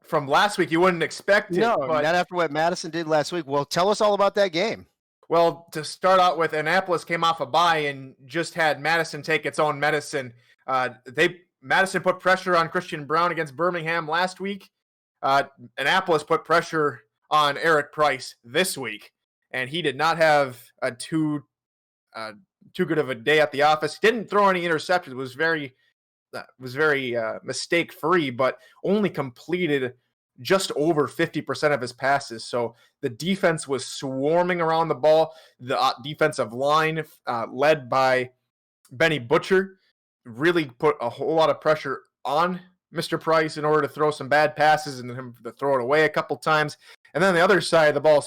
[SPEAKER 7] From last week, you wouldn't expect it.
[SPEAKER 2] No,
[SPEAKER 7] but...
[SPEAKER 2] not after what Madison did last week. Well, tell us all about that game.
[SPEAKER 7] Well, to start out with, Annapolis came off a bye and just had Madison take its own medicine. Madison put pressure on Christian Brown against Birmingham last week. Annapolis put pressure on Eric Price this week, and he did not have a too good of a day at the office. Didn't throw any interceptions. Was very mistake free, but only completed just over 50% of his passes. So the defense was swarming around the ball. The defensive line, led by Benny Butcher, really put a whole lot of pressure on Mr. Price in order to throw some bad passes and him to throw it away a couple times. And then the other side of the ball,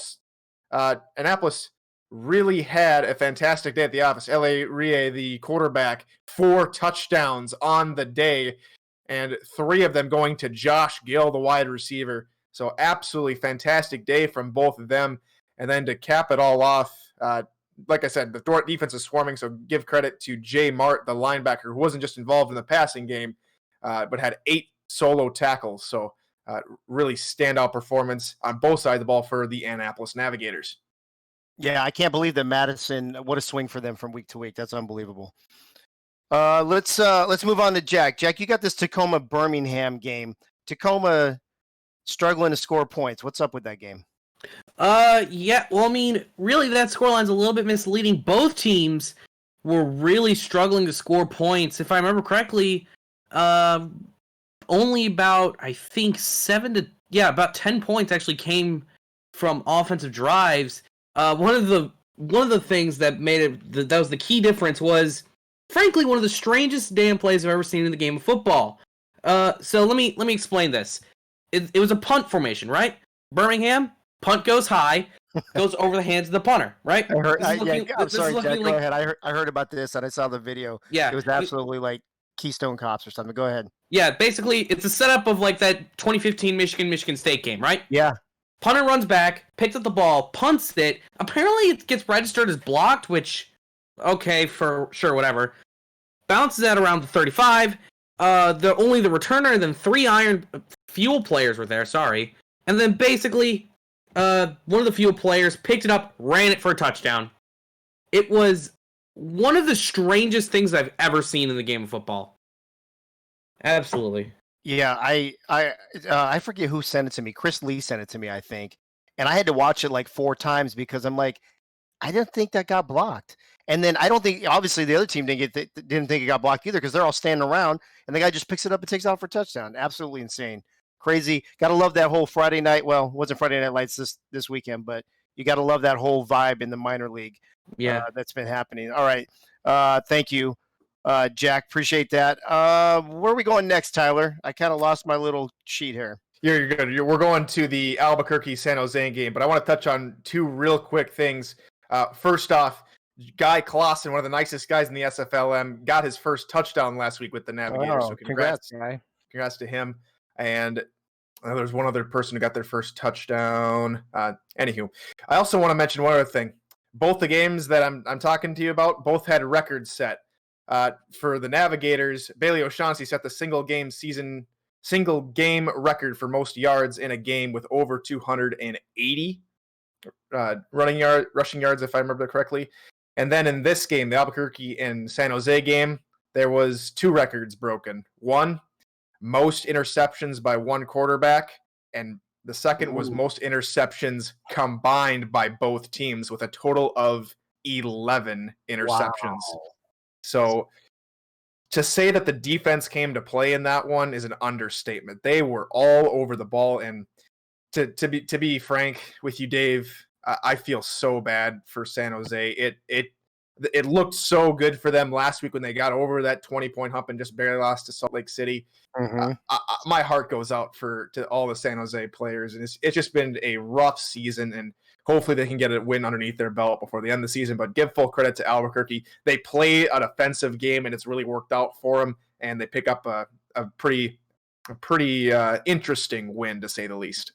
[SPEAKER 7] Annapolis really had a fantastic day at the office. L.A. Rie, the quarterback, 4 touchdowns on the day, and 3 of them going to Josh Gill, the wide receiver. So absolutely fantastic day from both of them. And then to cap it all off, like I said, the defense is swarming, so give credit to Jay Mart, the linebacker, who wasn't just involved in the passing game, but had 8 solo tackles. So really standout performance on both sides of the ball for the Annapolis Navigators.
[SPEAKER 2] Yeah, I can't believe that Madison, what a swing for them from week to week. That's unbelievable. Let's move on to Jack. Jack, you got this Tacoma-Birmingham game. Tacoma struggling to score points. What's up with that game?
[SPEAKER 6] Yeah, well, I mean, really that scoreline's a little bit misleading. Both teams were really struggling to score points. If I remember correctly, only about, I think, about 10 points actually came from offensive drives. One of the things that made it, that was the key difference, was frankly one of the strangest damn plays I've ever seen in the game of football. So let me explain this. It was a punt formation, right? Birmingham, punt goes high, goes over the hands of the punter, right?
[SPEAKER 2] I'm sorry, Jack, go ahead. I heard about this and I saw the video.
[SPEAKER 6] Yeah.
[SPEAKER 2] It was absolutely like Keystone Cops or something. Go ahead.
[SPEAKER 6] Yeah, basically it's a setup of like that 2015 Michigan State game, right?
[SPEAKER 2] Yeah.
[SPEAKER 6] Punter runs back, picks up the ball, punts it. Apparently it gets registered as blocked, which, okay, for sure, whatever. bounces at around the 35. Only the returner and then 3 Iron Fuel players were there. Sorry, and then basically, one of the Fuel players picked it up, ran it for a touchdown. It was one of the strangest things I've ever seen in the game of football. Absolutely.
[SPEAKER 2] Yeah, I forget who sent it to me. Chris Lee sent it to me, I think, and I had to watch it like 4 times because I'm like, I didn't think that got blocked. And then I don't think, obviously, the other team didn't think it got blocked either because they're all standing around, and the guy just picks it up and takes it out for a touchdown. Absolutely insane, crazy. Got to love that whole Friday night. Well, it wasn't Friday Night Lights this weekend, but you got to love that whole vibe in the minor league.
[SPEAKER 6] Yeah,
[SPEAKER 2] that's been happening. All right, thank you, Jack. Appreciate that. Where are we going next, Tyler? I kind of lost my little sheet here.
[SPEAKER 7] You're good. We're going to the Albuquerque San Jose game, but I want to touch on 2 real quick things. First off, Guy Clausen, one of the nicest guys in the SFLM, got his first touchdown last week with the Navigators. So
[SPEAKER 2] congrats, Guy.
[SPEAKER 7] Congrats to him. And there's one other person who got their first touchdown. Anywho, I also want to mention one other thing. Both the games that I'm talking to you about, both had records set. For the Navigators, Bailey O'Shaughnessy set the single game record for most yards in a game with over 280 rushing yards, if I remember correctly. And then in this game, the Albuquerque and San Jose game, there was 2 records broken. One, most interceptions by one quarterback, and the second was most interceptions combined by both teams with a total of 11 interceptions. Wow. So to say that the defense came to play in that one is an understatement. They were all over the ball, and to be frank with you, Dave, I feel so bad for San Jose. It looked so good for them last week when they got over that 20-point hump and just barely lost to Salt Lake City.
[SPEAKER 2] Mm-hmm.
[SPEAKER 7] My heart goes out to all the San Jose players, and it's just been a rough season, and hopefully they can get a win underneath their belt before the end of the season. But give full credit to Albuquerque. They play an offensive game, and it's really worked out for them, and they pick up a pretty interesting win, to say the least.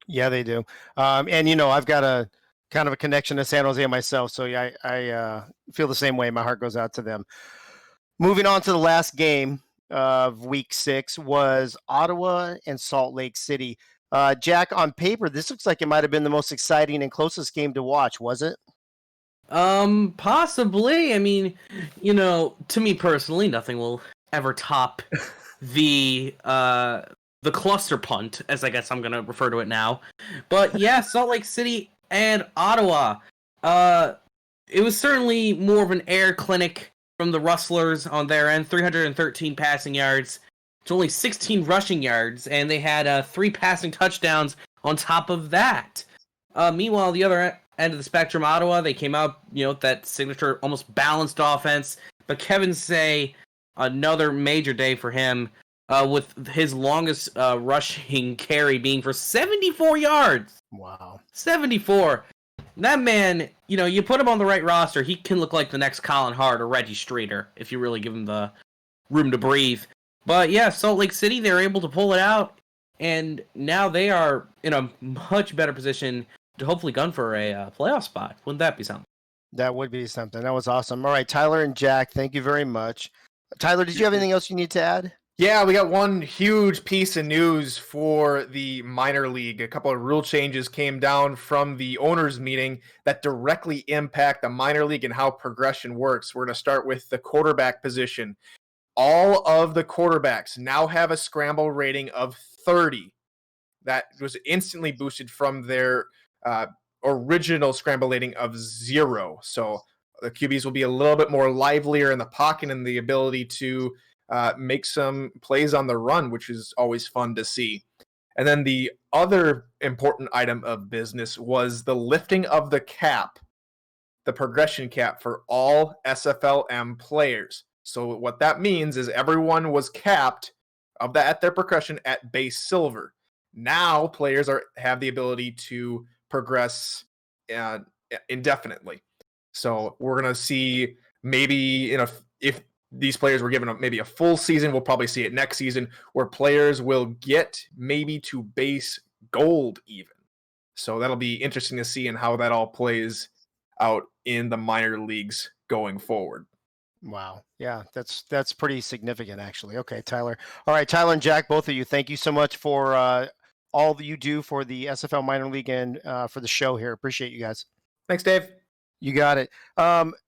[SPEAKER 2] Yeah, they do. And, I've got a kind of a connection to San Jose myself, so yeah, I feel the same way. My heart goes out to them. Moving on to the last game of Week 6 was Ottawa and Salt Lake City. Jack, on paper, this looks like it might have been the most exciting and closest game to watch, was it?
[SPEAKER 6] Possibly. I mean, to me personally, nothing will ever top the cluster punt, as I guess I'm going to refer to it now. But yeah, Salt Lake City and Ottawa. It was certainly more of an air clinic from the Rustlers on their end. 313 passing yards to only 16 rushing yards, and they had 3 passing touchdowns on top of that. Meanwhile, the other end of the spectrum, Ottawa, they came out, that signature almost balanced offense. But Kevin Say, another major day for him, with his longest rushing carry being for 74 yards.
[SPEAKER 2] Wow.
[SPEAKER 6] 74. That man, you put him on the right roster, he can look like the next Colin Hart or Reggie Streeter if you really give him the room to breathe. But yeah, Salt Lake City, they're able to pull it out, and now they are in a much better position to hopefully gun for a playoff spot. Wouldn't that be something?
[SPEAKER 2] That would be something. That was awesome. All right, Tyler and Jack, thank you very much. Tyler, did you have anything else you need to add?
[SPEAKER 7] Yeah, we got one huge piece of news for the minor league. A couple of rule changes came down from the owners' meeting that directly impact the minor league and how progression works. We're going to start with the quarterback position. All of the quarterbacks now have a scramble rating of 30. That was instantly boosted from their original scramble rating of 0. So the QBs will be a little bit more livelier in the pocket and the ability to make some plays on the run, which is always fun to see. And then the other important item of business was the lifting of the cap, the progression cap for all SFLM players. So what that means is everyone was capped at their progression at base silver. Now players have the ability to progress indefinitely. So we're going to see maybe if these players were given maybe a full season, we'll probably see it next season where players will get maybe to base gold even. So that'll be interesting to see and how that all plays out in the minor leagues going forward.
[SPEAKER 2] Wow. Yeah, that's pretty significant, actually. Okay, Tyler. All right, Tyler and Jack, both of you, thank you so much for all that you do for the SFL minor league and for the show here. Appreciate you guys.
[SPEAKER 7] Thanks, Dave.
[SPEAKER 2] You got it.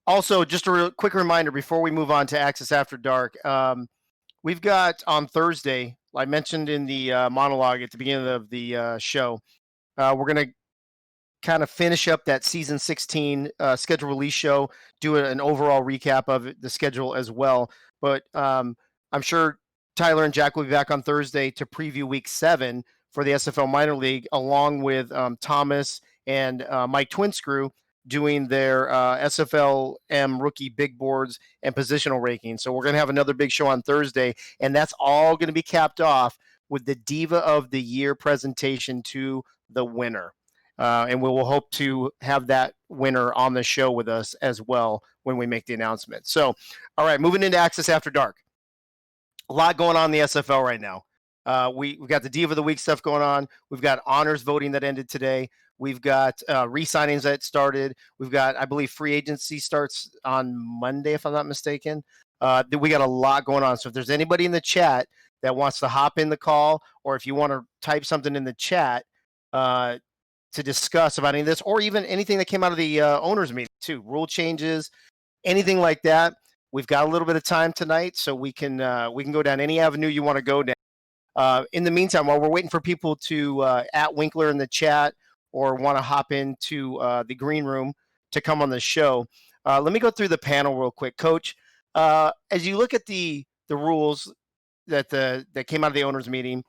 [SPEAKER 2] Also, just a quick reminder before we move on to Access After Dark. We've got on Thursday, I mentioned in the monologue at the beginning of the show, we're going to kind of finish up that season 16 schedule release show, do an overall recap of the schedule as well. But I'm sure Tyler and Jack will be back on Thursday to preview week 7 for the SFL minor league, along with Thomas and Mike Twinscrew doing their SFLM rookie big boards and positional rankings. So we're going to have another big show on Thursday, and that's all going to be capped off with the Diva of the Year presentation to the winner. And we will hope to have that winner on the show with us as well when we make the announcement. So, all right, moving into Access After Dark. A lot going on in the SFL right now. We've got the Diva of the Week stuff going on. We've got honors voting that ended today. We've got re-signings that started. We've got, I believe, free agency starts on Monday, if I'm not mistaken. We got a lot going on. So if there's anybody in the chat that wants to hop in the call, or if you want to type something in the chat to discuss about any of this, or even anything that came out of the owners meeting too, rule changes, anything like that, we've got a little bit of time tonight, so we can go down any avenue you want to go down. In the meantime, while we're waiting for people to at Winkler in the chat or want to hop into the green room to come on the show, let me go through the panel real quick. Coach, as you look at the rules that came out of the owners meeting,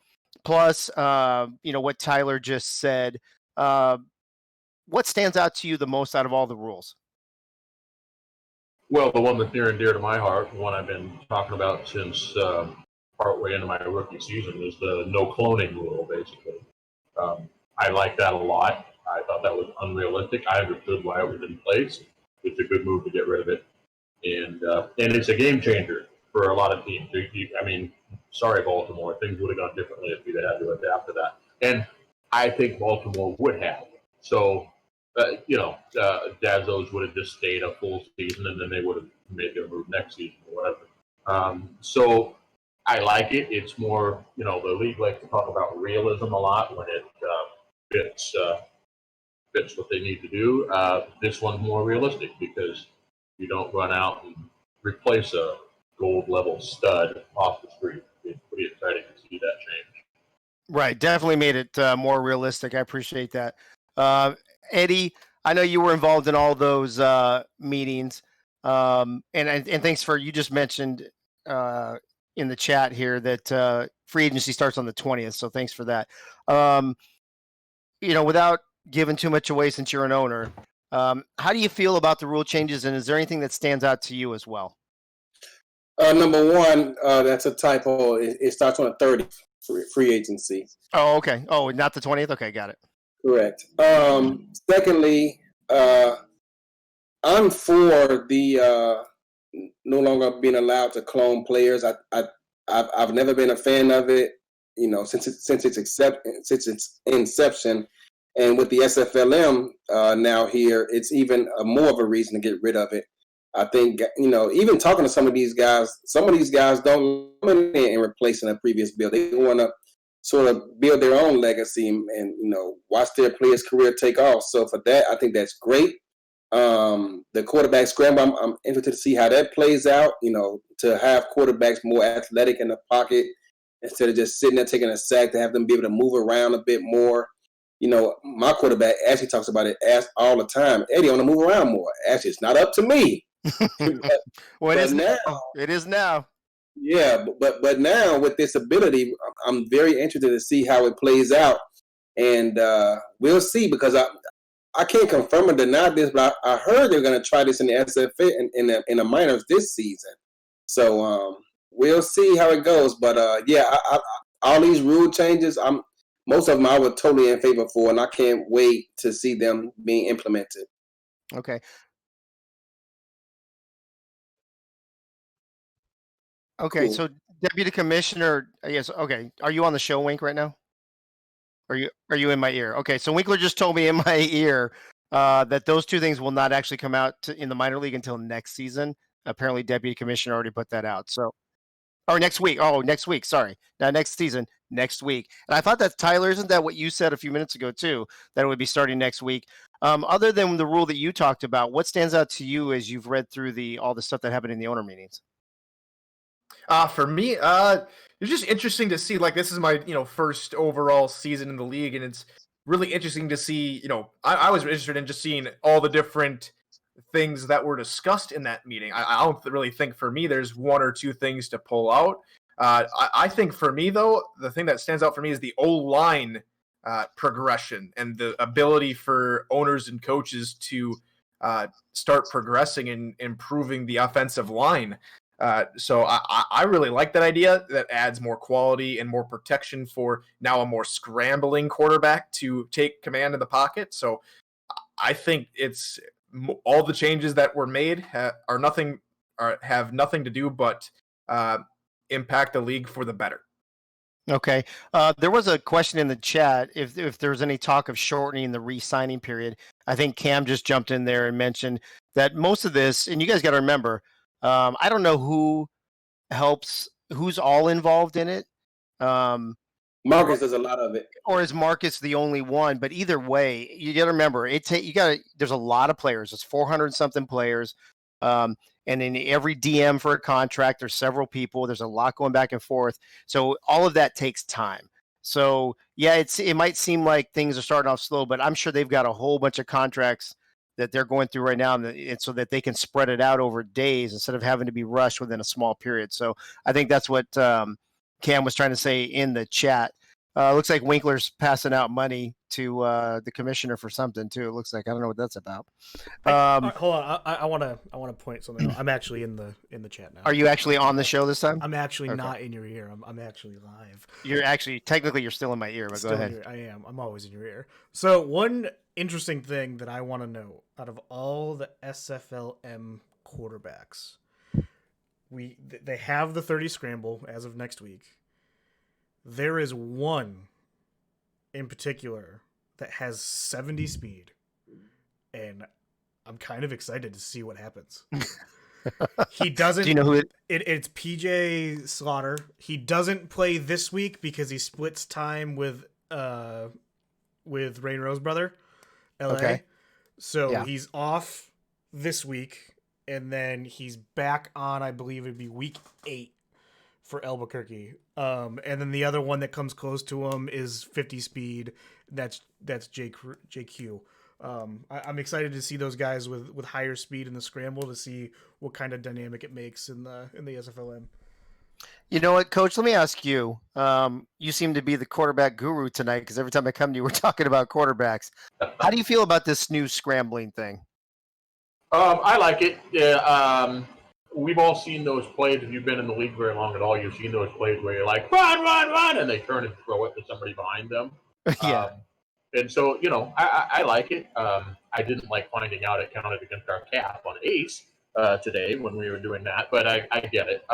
[SPEAKER 2] plus what Tyler just said, what stands out to you the most out of all the rules?
[SPEAKER 3] Well, the one that's near and dear to my heart, the one I've been talking about since partway into my rookie season, is the no cloning rule, basically. I like that a lot. I thought that was unrealistic. I understood why it was in place. It's a good move to get rid of it. And it's a game changer for a lot of teams. I mean, sorry, Baltimore. Things would have gone differently if we'd had to adapt to that. And I think Baltimore would have. So, Dazos would have just stayed a full season, and then they would have made their move next season or whatever. So I like it. It's more, the league likes to talk about realism a lot when it fits what they need to do. This one's more realistic because you don't run out and replace a gold level stud off the street. It's pretty exciting to see that change.
[SPEAKER 2] Right, definitely made it more realistic. I appreciate that. Eddie, I know you were involved in all those meetings, and thanks for, you just mentioned in the chat here that free agency starts on the 20th, so thanks for that. Without giving too much away since you're an owner, how do you feel about the rule changes, and is there anything that stands out to you as well?
[SPEAKER 4] Number one, that's a typo. It starts on the 30th, free agency.
[SPEAKER 2] Oh, okay. Oh, not the 20th? Okay, got it.
[SPEAKER 4] Correct. Secondly, I'm for the no longer being allowed to clone players. I've never been a fan of it, since its inception. And with the SFLM now here, it's even more of a reason to get rid of it. I think, even talking to some of these guys don't come in replacing a previous build. They want to sort of build their own legacy and watch their players' career take off. So for that, I think that's great. The quarterback scramble, I'm interested to see how that plays out, to have quarterbacks more athletic in the pocket instead of just sitting there taking a sack, to have them be able to move around a bit more. My quarterback actually talks about it all the time. Eddie, I want to move around more. Actually, it's not up to me.
[SPEAKER 2] Well, it is now.
[SPEAKER 4] Yeah, but now with this ability, I'm very interested to see how it plays out, and we'll see, because I can't confirm or deny this, but I heard they're going to try this in the SFA in the minors this season. So we'll see how it goes. But all these rule changes, most of them I was totally in favor for, and I can't wait to see them being implemented.
[SPEAKER 2] Okay. Okay,
[SPEAKER 4] Cool.
[SPEAKER 2] so Deputy Commissioner, yes, okay. Are you on the show, Wink, right now? Are you in my ear? Okay, so Winkler just told me in my ear that those two things will not actually come out in the minor league until next season. apparently deputy commissioner already put that out. So, or next week. Oh, next week. Sorry, not next season. Next week. And I thought that, Tyler, isn't that what you said a few minutes ago too? That it would be starting next week. Other than the rule that you talked about, what stands out to you as you've read through all the stuff that happened in the owner meetings?
[SPEAKER 7] For me, it's just interesting to see. Like, this is my first overall season in the league, and it's really interesting to see. I was interested in just seeing all the different things that were discussed in that meeting. I don't really think for me there's one or two things to pull out. I think for me, though, the thing that stands out for me is the O-line progression and the ability for owners and coaches to start progressing and improving the offensive line. So I really like that idea. That adds more quality and more protection for now a more scrambling quarterback to take command of the pocket. So I think it's all the changes that were made have nothing to do but impact the league for the better.
[SPEAKER 2] Okay. There was a question in the chat if there was any talk of shortening the re-signing period. I think Cam just jumped in there and mentioned that most of this, and you guys got to remember, I don't know who's all involved in it.
[SPEAKER 4] Marcus does a lot of it.
[SPEAKER 2] Or is Marcus the only one? But either way, you got to remember, there's a lot of players. There's 400 something players. And in every DM for a contract, there's several people. There's a lot going back and forth. So all of that takes time. So yeah, it might seem like things are starting off slow, but I'm sure they've got a whole bunch of contracts that they're going through right now, and so that they can spread it out over days instead of having to be rushed within a small period. So I think that's what Cam was trying to say in the chat. Looks like Winkler's passing out money to the commissioner for something too. It looks like, I don't know what that's about.
[SPEAKER 19] Hold on, I want to point something out. I'm actually in the chat now.
[SPEAKER 2] Are you actually on the show this time?
[SPEAKER 19] I'm actually not in your ear. I'm actually live.
[SPEAKER 2] You're actually technically you're still in my ear, but go ahead.
[SPEAKER 19] I am. I'm always in your ear. So one interesting thing that I want to know out of all the SFLM quarterbacks, they have the 30 scramble as of next week. There is one in particular that has 70 speed, and I'm kind of excited to see what happens. He doesn't.
[SPEAKER 2] Do you know who
[SPEAKER 19] it's PJ Slaughter. He doesn't play this week because he splits time with Rain Rose brother, LA.
[SPEAKER 2] Okay.
[SPEAKER 19] So
[SPEAKER 2] Yeah.
[SPEAKER 19] he's off this week, and then he's back on, I believe it'd be week 8 for Albuquerque. And then the other one that comes close to him is 50 speed. That's JQ. I'm excited to see those guys with higher speed in the scramble to see what kind of dynamic it makes in the SFLM.
[SPEAKER 2] You know what, Coach? Let me ask you. You seem to be the quarterback guru tonight because every time I come to you, we're talking about quarterbacks. How do you feel about this new scrambling thing?
[SPEAKER 3] I like it. Yeah, we've all seen those plays. If you've been in the league very long at all, you've seen those plays where you're like, run, and they turn and throw it to somebody behind them.
[SPEAKER 2] Yeah.
[SPEAKER 3] And so, I like it. I didn't like finding out it counted against our cap on ace today when we were doing that, but I get it.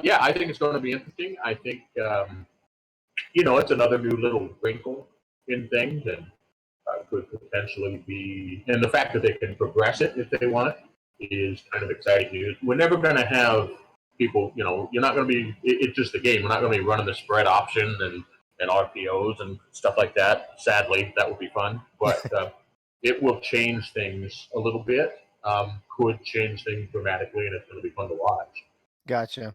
[SPEAKER 3] Yeah, I think it's going to be interesting. I think, it's another new little wrinkle in things, and could potentially be, and the fact that they can progress it if they want it is kind of exciting news. We're never going to have people, you're not going to be, it's just a game. We're not going to be running the spread option and RPOs and stuff like that. Sadly, that would be fun, but it will change things a little bit, could change things dramatically, and it's going to be fun to watch.
[SPEAKER 2] Gotcha.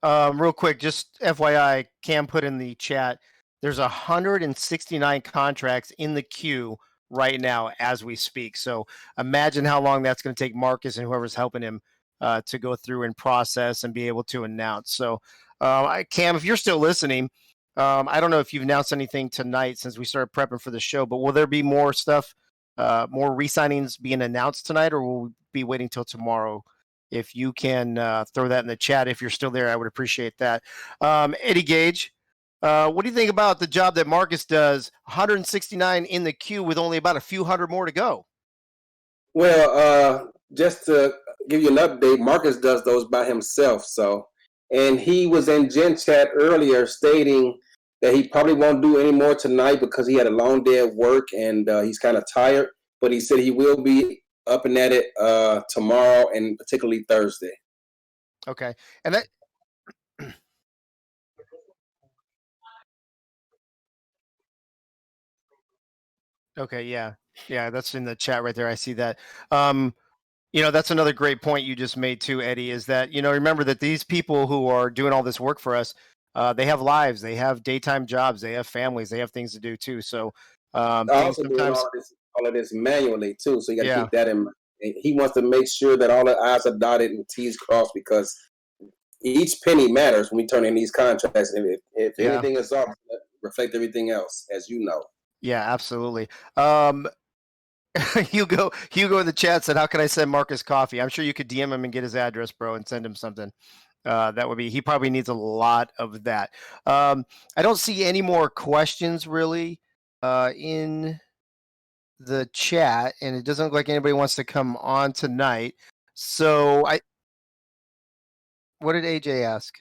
[SPEAKER 2] Real quick, just FYI, Cam put in the chat, there's 169 contracts in the queue right now as we speak. So imagine how long that's going to take Marcus and whoever's helping him to go through and process and be able to announce. So Cam, if you're still listening, I don't know if you've announced anything tonight since we started prepping for the show, but will there be more stuff, more re-signings being announced tonight, or will we be waiting till tomorrow? If you can throw that in the chat, if you're still there, I would appreciate that. Eddie Gage, what do you think about the job that Marcus does? 169 in the queue with only about a few hundred more to go.
[SPEAKER 4] Well, just to give you an update, Marcus does those by himself. And he was in Gen Chat earlier stating that he probably won't do any more tonight because he had a long day of work and he's kind of tired. But he said he will be up and at it tomorrow and particularly Thursday.
[SPEAKER 2] Okay, and that. Okay, yeah, that's in the chat right there. I see that. That's another great point you just made too, Eddie. Is that remember that these people who are doing all this work for us, they have lives, they have daytime jobs, they have families, they have things to do too. So things
[SPEAKER 4] Also doing
[SPEAKER 2] sometimes.
[SPEAKER 4] all of this manually too, so you got to
[SPEAKER 2] Yeah.
[SPEAKER 4] keep that in mind. He wants to make sure that all the I's are dotted and T's crossed because each penny matters when we turn in these contracts. And if
[SPEAKER 2] Yeah.
[SPEAKER 4] anything is off, reflect everything else, as you know.
[SPEAKER 2] Yeah, absolutely. Hugo in the chat said, "How can I send Marcus coffee?" I'm sure you could DM him and get his address, bro, and send him something. That would be. He probably needs a lot of that. I don't see any more questions really in the chat, and it doesn't look like anybody wants to come on tonight. So what did AJ ask?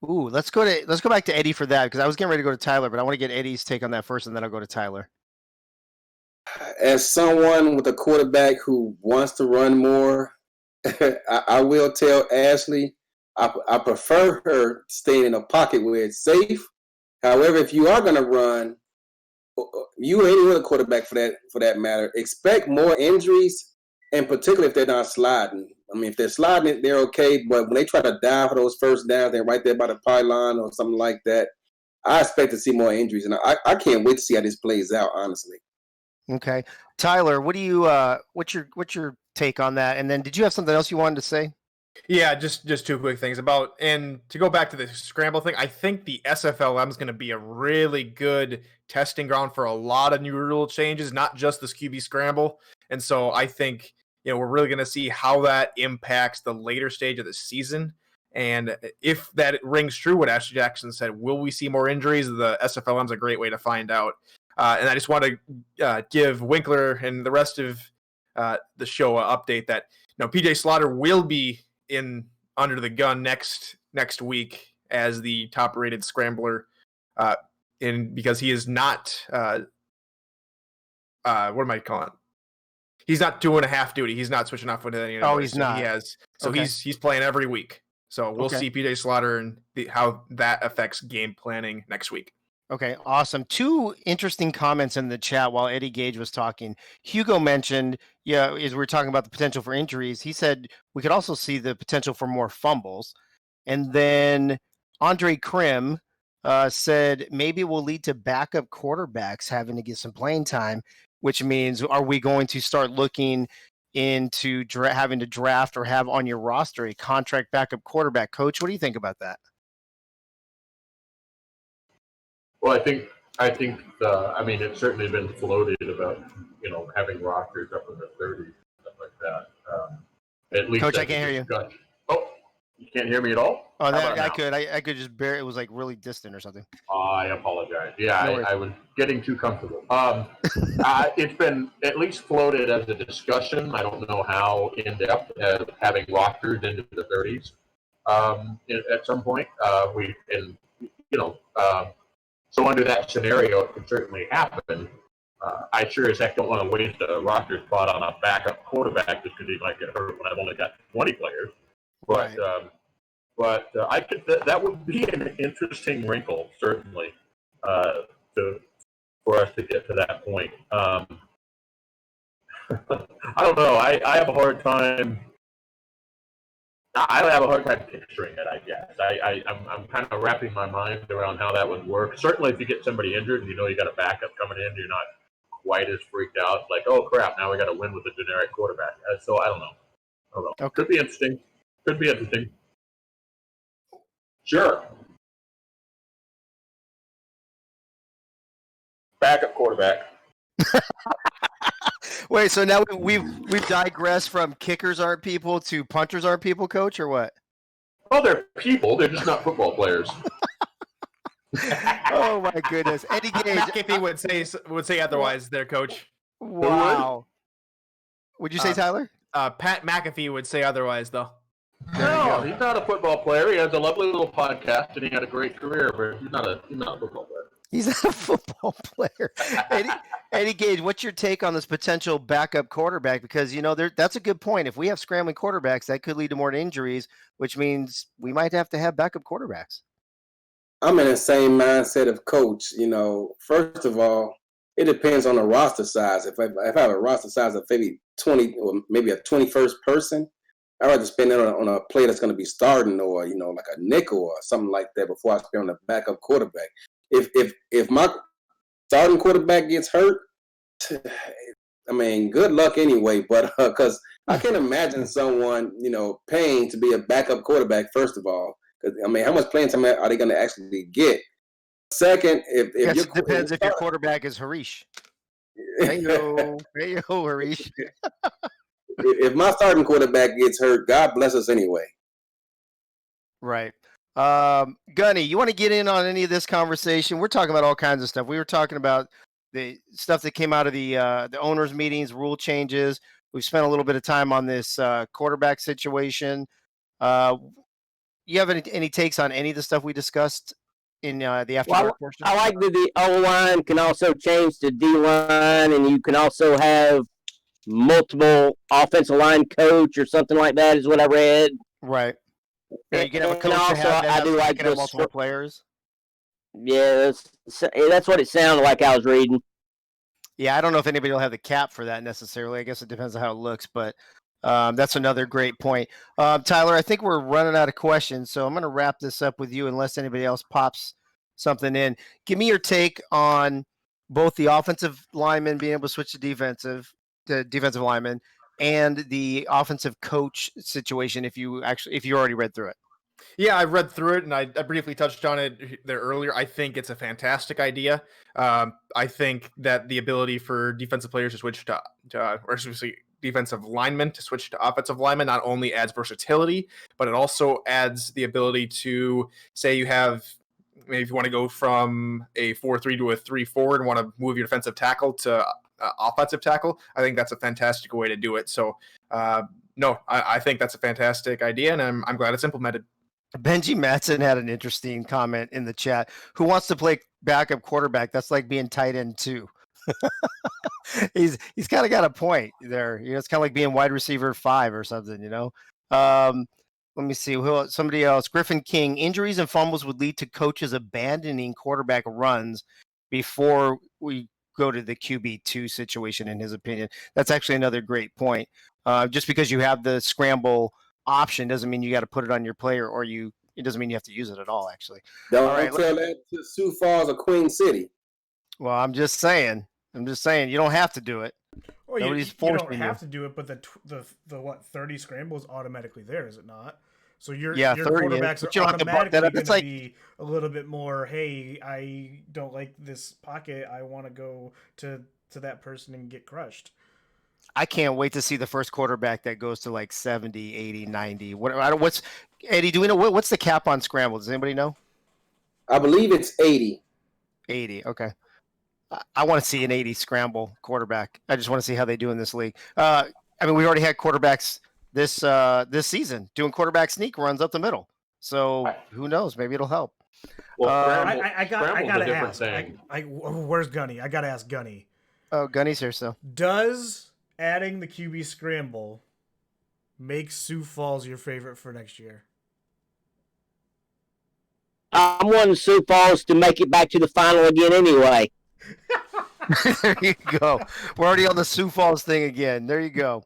[SPEAKER 2] Ooh, let's go back to Eddie for that because I was getting ready to go to Tyler, but I want to get Eddie's take on that first, and then I'll go to Tyler.
[SPEAKER 4] As someone with a quarterback who wants to run more, I will tell Ashley I prefer her staying in a pocket where it's safe. However, if you are going to run, you or any other quarterback for that matter, expect more injuries, and particularly if they're not sliding. I mean, if they're sliding, they're okay, but when they try to dive for those first downs, they're right there by the pylon or something like that. I expect to see more injuries, and I can't wait to see how this plays out, honestly.
[SPEAKER 2] Okay, Tyler, what do you what's your take on that? And then, did you have something else you wanted to say?
[SPEAKER 7] Yeah, just two quick things about, and to go back to the scramble thing, I think the SFLM is going to be a really good testing ground for a lot of new rule changes, not just this QB scramble. And so I think we're really going to see how that impacts the later stage of the season. And if that rings true, what Ashley Jackson said, will we see more injuries? The SFLM is a great way to find out. And I just want to give Winkler and the rest of the show an update that PJ Slaughter will be in under the gun next week as the top rated scrambler, because he is not what am I calling it? He's not doing a half duty. He's not switching off with any.
[SPEAKER 2] Oh, he's not.
[SPEAKER 7] He has. So
[SPEAKER 2] Okay.
[SPEAKER 7] he's playing every week. So we'll
[SPEAKER 2] Okay.
[SPEAKER 7] see PJ Slaughter and how that affects game planning next week.
[SPEAKER 2] Okay, awesome. Two interesting comments in the chat while Eddie Gage was talking. Hugo mentioned, as we were talking about the potential for injuries, he said we could also see the potential for more fumbles. And then Andre Krim said maybe it will lead to backup quarterbacks having to get some playing time, which means are we going to start looking into having to draft or have on your roster a contract backup quarterback? Coach, what do you think about that?
[SPEAKER 3] Well, I think it's certainly been floated about having rosters up in the 30s, stuff like that. At least,
[SPEAKER 2] Coach, I can't hear you.
[SPEAKER 3] Oh, you can't hear me at all?
[SPEAKER 2] Oh,
[SPEAKER 3] How
[SPEAKER 2] that
[SPEAKER 3] about
[SPEAKER 2] I
[SPEAKER 3] now?
[SPEAKER 2] could. I could just bear. It was like really distant or something.
[SPEAKER 3] I apologize. Yeah,
[SPEAKER 2] No worries.
[SPEAKER 3] I was getting too comfortable. It's been at least floated as a discussion. I don't know how in depth as having rosters into the 30s. At some point, so under that scenario, it could certainly happen. I sure as heck don't want to waste a roster spot on a backup quarterback just because he might get hurt when I've only got 20 players. But I could that would be an interesting wrinkle, certainly, for us to get to that point. I don't know. I have a hard time. I have a hard time picturing it, I guess. I'm kind of wrapping my mind around how that would work. Certainly, if you get somebody injured and you know you got a backup coming in, you're not quite as freaked out. Like, oh crap, now we got to win with a generic quarterback. So I don't know.
[SPEAKER 2] Okay.
[SPEAKER 3] Could be interesting. Sure. Backup quarterback.
[SPEAKER 2] Wait, so now we've digressed from kickers aren't people to punters aren't people, Coach, or what?
[SPEAKER 3] Well, they're people. They're just not football players.
[SPEAKER 2] Oh my goodness, Eddie Gage.
[SPEAKER 7] McAfee would say otherwise, there, Coach.
[SPEAKER 2] Wow. Would you say Tyler?
[SPEAKER 7] Pat McAfee would say otherwise, though.
[SPEAKER 3] No, he's not a football player. He has a lovely little podcast, and he had a great career, but he's not a football player.
[SPEAKER 2] He's not a football player. Eddie Gage, what's your take on this potential backup quarterback? Because, that's a good point. If we have scrambling quarterbacks, that could lead to more injuries, which means we might have to have backup quarterbacks.
[SPEAKER 4] I'm in the same mindset of coach. First of all, it depends on the roster size. If I have a roster size of maybe 20 or maybe a 21st person, I'd rather spend it on a player that's going to be starting or, like a nickel or something like that before I spend on a backup quarterback. If my starting quarterback gets hurt, I mean, good luck anyway. But because I can't imagine someone, paying to be a backup quarterback, first of all. Because, I mean, how much playing time are they going to actually get? Second, if
[SPEAKER 2] it depends if your quarterback is Harish. Hey, Harish.
[SPEAKER 4] If my starting quarterback gets hurt, God bless us anyway.
[SPEAKER 2] Right. Gunny, you want to get in on any of this conversation? We're talking about all kinds of stuff. We were talking about the stuff that came out of the owners' meetings, rule changes. We've spent a little bit of time on this quarterback situation. You have any takes on any of the stuff we discussed in the after portion?
[SPEAKER 5] I like that the O-line can also change to D-line, and you can also have multiple offensive line coach or something like that is what I read.
[SPEAKER 2] Right. Yeah, you can have a coach
[SPEAKER 5] I do like
[SPEAKER 2] the multiple players.
[SPEAKER 5] Yeah, that's what it sounded like I was reading.
[SPEAKER 2] Yeah, I don't know if anybody will have the cap for that necessarily. I guess it depends on how it looks, but that's another great point. Tyler, I think we're running out of questions, so I'm going to wrap this up with you unless anybody else pops something in. Give me your take on both the offensive lineman being able to switch to defensive lineman and the offensive coach situation if you already read through it.
[SPEAKER 7] Yeah, I read through it, and I briefly touched on it there earlier. I think it's a fantastic idea. I think that the ability for defensive players to switch defensive linemen to switch to offensive linemen not only adds versatility, but it also adds the ability to, say you have, maybe if you want to go from a 4-3 to a 3-4 and want to move your defensive tackle to offensive tackle, I think that's a fantastic way to do it. So, I think that's a fantastic idea, and I'm glad it's implemented.
[SPEAKER 2] Benji Matson had an interesting comment in the chat. Who wants to play backup quarterback? That's like being tight end too. He's kind of got a point there. It's kind of like being wide receiver 5 or something. Let me see. Somebody else. Griffin King. Injuries and fumbles would lead to coaches abandoning quarterback runs before we go to the QB2 situation, in his opinion. That's actually another great point. Just because you have the scramble option doesn't mean you got to put it on your player, or it doesn't mean you have to use it at all, actually.
[SPEAKER 4] Don't tell that to Sioux Falls or Queen City.
[SPEAKER 2] Well, I'm just saying you don't have to do it.
[SPEAKER 19] Well,
[SPEAKER 2] Nobody's
[SPEAKER 19] you
[SPEAKER 2] forcing
[SPEAKER 19] don't have to do it, but the 30 scramble is automatically there, is it not? So your
[SPEAKER 2] 30
[SPEAKER 19] quarterbacks
[SPEAKER 2] is,
[SPEAKER 19] are automatically going to be
[SPEAKER 2] a
[SPEAKER 19] little bit more, hey, I don't like this pocket, I want to go to that person and get crushed.
[SPEAKER 2] I can't wait to see the first quarterback that goes to like 70, 80, 90. What's Eddie, do we know what's the cap on scramble? Does anybody know?
[SPEAKER 4] I believe it's 80.
[SPEAKER 2] 80, okay. I want to see an 80 scramble quarterback. I just want to see how they do in this league. I mean, we already had quarterbacks this season doing quarterback sneak runs up the middle. So who knows? Maybe it'll help.
[SPEAKER 19] Well, I gotta ask. Where's Gunny? I gotta ask Gunny.
[SPEAKER 2] Oh, Gunny's here. So
[SPEAKER 19] does adding the QB scramble make Sioux Falls your favorite for next year?
[SPEAKER 5] I'm wanting Sioux Falls to make it back to the final again anyway.
[SPEAKER 2] There you go. We're already on the Sioux Falls thing again. There you go.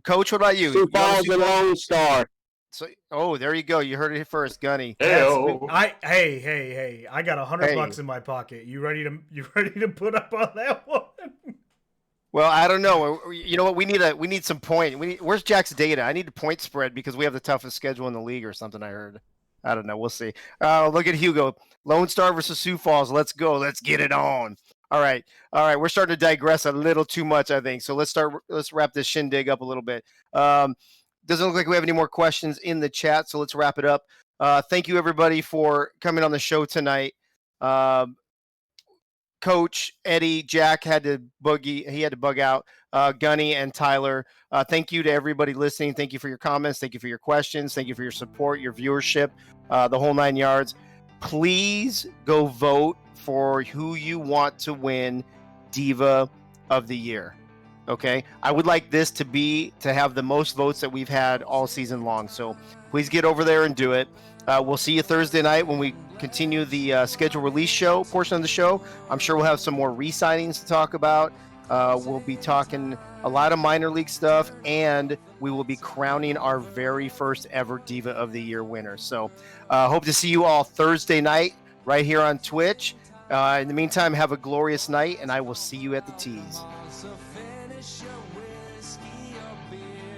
[SPEAKER 2] Coach, what about you?
[SPEAKER 5] Sioux Falls and Lone Star.
[SPEAKER 2] So, there you go. You heard it first, Gunny.
[SPEAKER 19] Hey, I got $100 in my pocket. You ready to put up on that one?
[SPEAKER 2] Well, I don't know. You know what? We need some point. Where's Jack's data? I need the point spread because we have the toughest schedule in the league or something. I heard. I don't know. We'll see. Look at Hugo. Lone Star versus Sioux Falls. Let's go. Let's get it on. All right. We're starting to digress a little too much, I think. So let's wrap this shindig up a little bit. Doesn't look like we have any more questions in the chat, so let's wrap it up. Thank you, everybody, for coming on the show tonight. Coach Coach Eddie, Jack had to bug out. Gunny and Tyler. Thank you to everybody listening. Thank you for your comments. Thank you for your questions. Thank you for your support, your viewership, the whole 9 yards. Please go vote for who you want to win Diva of the Year. Okay, I would like this to have the most votes that we've had all season long. So please get over there and do it. We'll see you Thursday night when we continue the schedule release show portion of the show. I'm sure we'll have some more re-signings to talk about. We'll be talking a lot of minor league stuff, and we will be crowning our very first ever Diva of the Year winner. So hope to see you all Thursday night right here on Twitch. In the meantime, have a glorious night, and I will see you at the tees.
[SPEAKER 1] So finish your whiskey or beer.